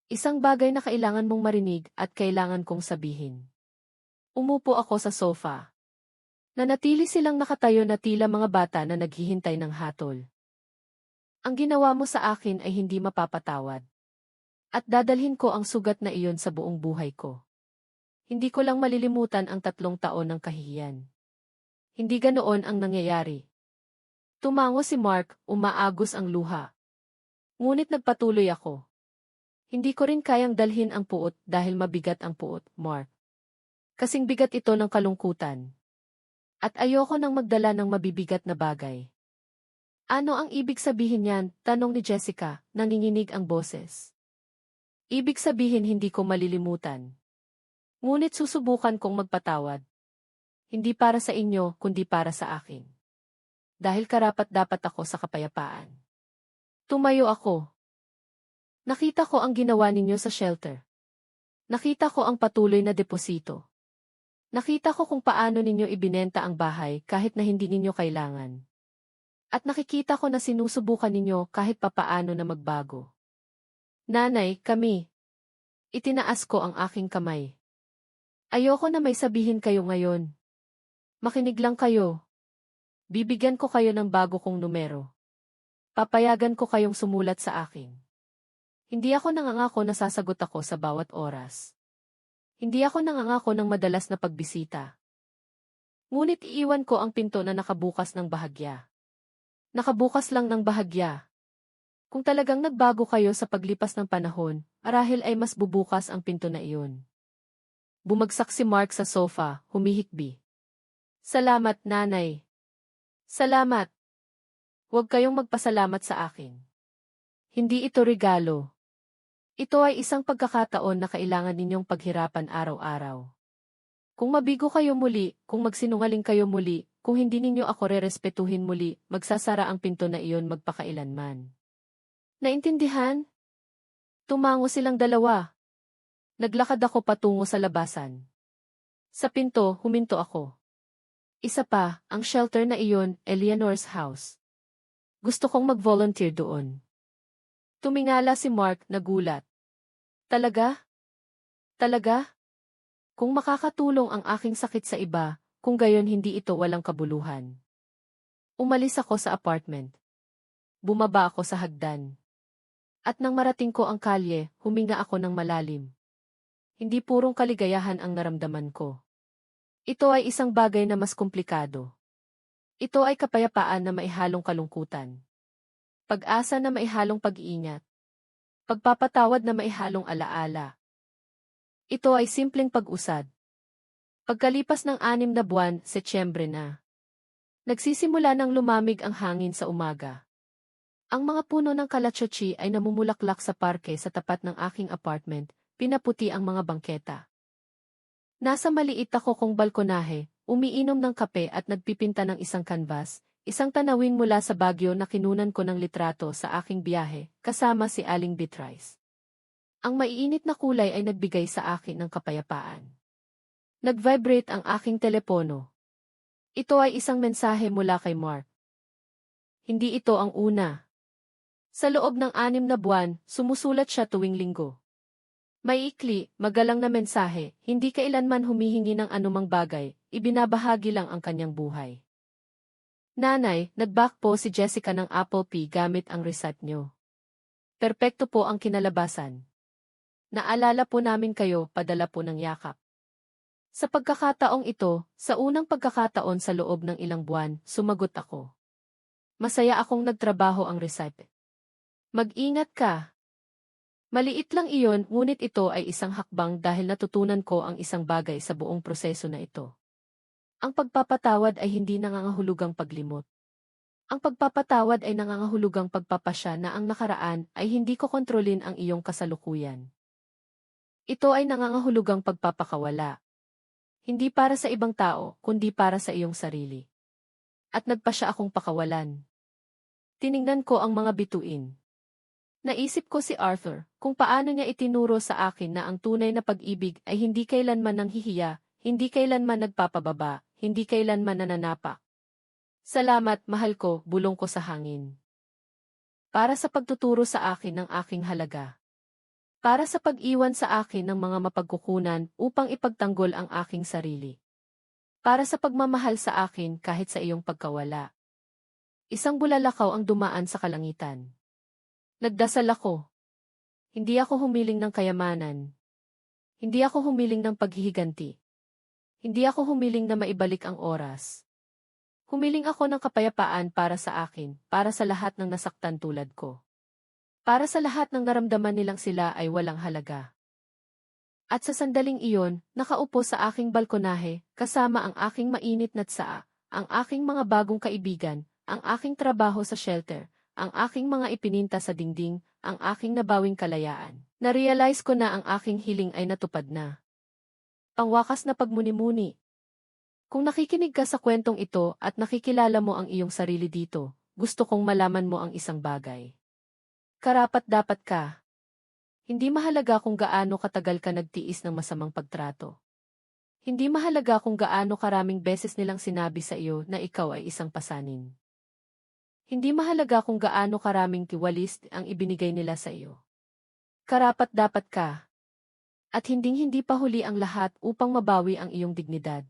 Isang bagay na kailangan mong marinig at kailangan kong sabihin. Umupo ako sa sofa. Nanatili silang nakatayo na tila mga bata na naghihintay ng hatol. Ang ginawa mo sa akin ay hindi mapapatawad. At dadalhin ko ang sugat na iyon sa buong buhay ko. Hindi ko lang malilimutan ang 3 taon ng kahihiyan. Hindi ganoon ang nangyayari. Tumango si Mark, umaagos ang luha. Ngunit nagpatuloy ako. Hindi ko rin kayang dalhin ang puot dahil mabigat ang puot, Mark. Kasing bigat ito ng kalungkutan. At ayoko nang magdala ng mabibigat na bagay. Ano ang ibig sabihin niyan? Tanong ni Jessica, nanginginig ang boses. Ibig sabihin hindi ko malilimutan. Ngunit susubukan kong magpatawad. Hindi para sa inyo, kundi para sa akin. Dahil karapat-dapat ako sa kapayapaan. Tumayo ako. Nakita ko ang ginawa ninyo sa shelter. Nakita ko ang patuloy na deposito. Nakita ko kung paano ninyo ibinenta ang bahay kahit na hindi ninyo kailangan. At nakikita ko na sinusubukan ninyo kahit papaano na magbago. Nanay, kami. Itinaas ko ang aking kamay. Ayoko na may sabihin kayo ngayon. Makinig lang kayo. Bibigyan ko kayo ng bago kong numero. Papayagan ko kayong sumulat sa akin. Hindi ako nangangako na sasagot ako sa bawat oras. Hindi ako nangangako ng madalas na pagbisita. Ngunit iiwan ko ang pinto na nakabukas ng bahagya. Nakabukas lang ng bahagya. Kung talagang nagbago kayo sa paglipas ng panahon, marahil ay mas bubukas ang pinto na iyon. Bumagsak si Mark sa sofa, humihikbi. Salamat, nanay. Salamat. Huwag kayong magpasalamat sa akin. Hindi ito regalo. Ito ay isang pagkakataon na kailangan ninyong paghirapan araw-araw. Kung mabigo kayo muli, kung magsinungaling kayo muli, kung hindi ninyo ako rerespetuhin muli, magsasara ang pinto na iyon magpakailanman. Naintindihan? Tumango silang dalawa. Naglakad ako patungo sa labasan. Sa pinto, huminto ako. Isa pa, ang shelter na iyon, Eleanor's house. Gusto kong mag-volunteer doon. Tumingala si Mark, nagulat. Talaga? Talaga? Kung makakatulong ang aking sakit sa iba, kung gayon hindi ito walang kabuluhan. Umalis ako sa apartment. Bumaba ako sa hagdan. At nang marating ko ang kalye, huminga ako ng malalim. Hindi purong kaligayahan ang naramdaman ko. Ito ay isang bagay na mas komplikado. Ito ay kapayapaan na maihalong kalungkutan. Pag-asa na maihalong pag-iingat. Pagpapatawad na maihalong alaala. Ito ay simpleng pag-usad. Pagkalipas ng 6 na buwan, Setyembre na. Nagsisimula ng lumamig ang hangin sa umaga. Ang mga puno ng kalachochi ay namumulaklak sa parke sa tapat ng aking apartment, pinaputi ang mga bangketa. Nasa maliit ako kong balkonahe, umiinom ng kape at nagpipinta ng isang kanvas, isang tanawin mula sa Baguio na kinunan ko ng litrato sa aking biyahe, kasama si Aling Beatrice. Ang maiinit na kulay ay nagbigay sa akin ng kapayapaan. Nag-vibrate ang aking telepono. Ito ay isang mensahe mula kay Mark. Hindi ito ang una. Sa loob ng 6 na buwan, sumusulat siya tuwing linggo. Maiikli, magalang na mensahe, hindi kailanman humihingi ng anumang bagay, ibinabahagi lang ang kanyang buhay. Nanay, nag-back po si Jessica ng Apple Pie gamit ang receipt nyo. Perpekto po ang kinalabasan. Naalala po namin kayo, padala po ng yakap. Sa pagkakataong ito, sa unang pagkakataon sa loob ng ilang buwan, sumagot ako. Masaya akong nagtrabaho ang receipt. Mag-ingat ka. Maliit lang iyon, ngunit ito ay isang hakbang dahil natutunan ko ang isang bagay sa buong proseso na ito. Ang pagpapatawad ay hindi nangangahulugang paglimot. Ang pagpapatawad ay nangangahulugang pagpapasya na ang nakaraan ay hindi ko kontrolin ang iyong kasalukuyan. Ito ay nangangahulugang pagpapakawala. Hindi para sa ibang tao, kundi para sa iyong sarili. At nagpasya akong pakawalan. Tiningnan ko ang mga bituin. Naisip ko si Arthur, kung paano niya itinuro sa akin na ang tunay na pag-ibig ay hindi kailanman nanghihiya, hindi kailanman nagpapababa, hindi kailanman nananapak. Salamat, mahal ko, bulong ko sa hangin. Para sa pagtuturo sa akin ng aking halaga. Para sa pag-iwan sa akin ng mga mapagkukunan upang ipagtanggol ang aking sarili. Para sa pagmamahal sa akin kahit sa iyong pagkawala. Isang bulalakaw ang dumaan sa kalangitan. Nagdasal ako. Hindi ako humiling ng kayamanan. Hindi ako humiling ng paghihiganti. Hindi ako humiling na maibalik ang oras. Humiling ako ng kapayapaan para sa akin, para sa lahat ng nasaktan tulad ko. Para sa lahat ng naramdaman nilang sila ay walang halaga. At sa sandaling iyon, nakaupo sa aking balkonahe, kasama ang aking mainit na tsaa, ang aking mga bagong kaibigan, ang aking trabaho sa shelter, ang aking mga ipininta sa dingding, ang aking nabawing kalayaan. Na-realize ko na ang aking hiling ay natupad na. Pangwakas na pagmuni-muni. Kung nakikinig ka sa kwentong ito at nakikilala mo ang iyong sarili dito, gusto kong malaman mo ang isang bagay. Karapat-dapat ka. Hindi mahalaga kung gaano katagal ka nagtiis ng masamang pagtrato. Hindi mahalaga kung gaano karaming beses nilang sinabi sa iyo na ikaw ay isang pasanin. Hindi mahalaga kung gaano karaming tiwalis ang ibinigay nila sa iyo. Karapat-dapat ka. At hinding-hindi pa huli ang lahat upang mabawi ang iyong dignidad.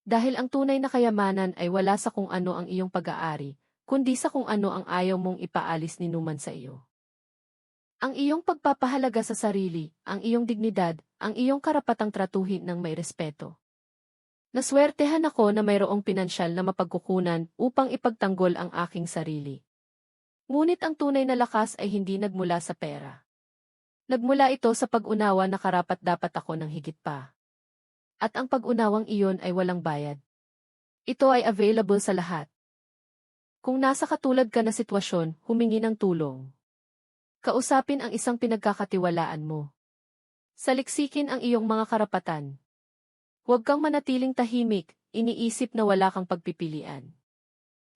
Dahil ang tunay na kayamanan ay wala sa kung ano ang iyong pag-aari, kundi sa kung ano ang ayaw mong ipaalis ni numan sa iyo. Ang iyong pagpapahalaga sa sarili, ang iyong dignidad, ang iyong karapatang tratuhin ng may respeto. Naswertehan ako na mayroong pinansyal na mapagkukunan upang ipagtanggol ang aking sarili. Ngunit ang tunay na lakas ay hindi nagmula sa pera. Nagmula ito sa pag-unawa na karapat-dapat ako ng higit pa. At ang pag-unawang iyon ay walang bayad. Ito ay available sa lahat. Kung nasa katulad ka na sitwasyon, humingi ng tulong. Kausapin ang isang pinagkakatiwalaan mo. Saliksikin ang iyong mga karapatan. Huwag kang manatiling tahimik, iniisip na wala kang pagpipilian.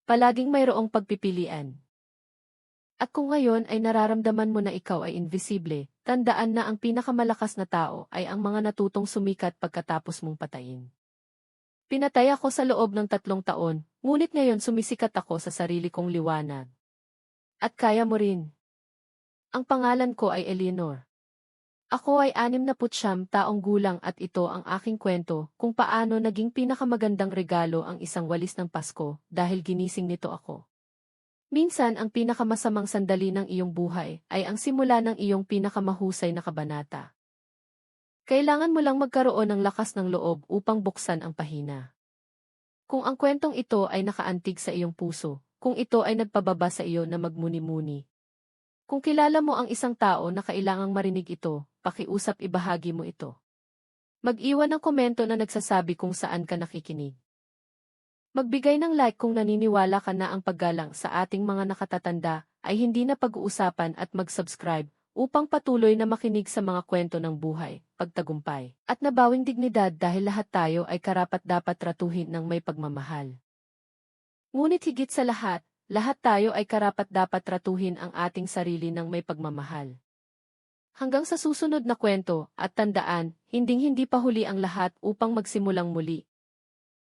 Palaging mayroong pagpipilian. At kung ngayon ay nararamdaman mo na ikaw ay invisible, tandaan na ang pinakamalakas na tao ay ang mga natutong sumikat pagkatapos mong patayin. Pinatay ako sa loob ng 3 taon, ngunit ngayon sumisikat ako sa sarili kong liwanag. At kaya mo rin. Ang pangalan ko ay Eleanor. Ako ay 69 taong gulang at ito ang aking kwento kung paano naging pinakamagandang regalo ang isang walis ng Pasko dahil ginising nito ako. Minsan ang pinakamasamang sandali ng iyong buhay ay ang simula ng iyong pinakamahusay na kabanata. Kailangan mo lang magkaroon ng lakas ng loob upang buksan ang pahina. Kung ang kwentong ito ay nakaantig sa iyong puso, kung ito ay nagpababa sa iyo na magmuni-muni. Kung kilala mo ang isang tao na kailangang marinig ito, pakiusap ibahagi mo ito. Mag-iwan ng komento na nagsasabi kung saan ka nakikinig. Magbigay ng like kung naniniwala ka na ang paggalang sa ating mga nakatatanda ay hindi na pag-uusapan at mag-subscribe upang patuloy na makinig sa mga kwento ng buhay, pagtagumpay, at nabawing dignidad dahil lahat tayo ay karapat-dapat tratuhin ng may pagmamahal. Ngunit higit sa lahat tayo ay karapat-dapat tratuhin ang ating sarili ng may pagmamahal. Hanggang sa susunod na kwento at tandaan, hinding-hindi pa huli ang lahat upang magsimulang muli.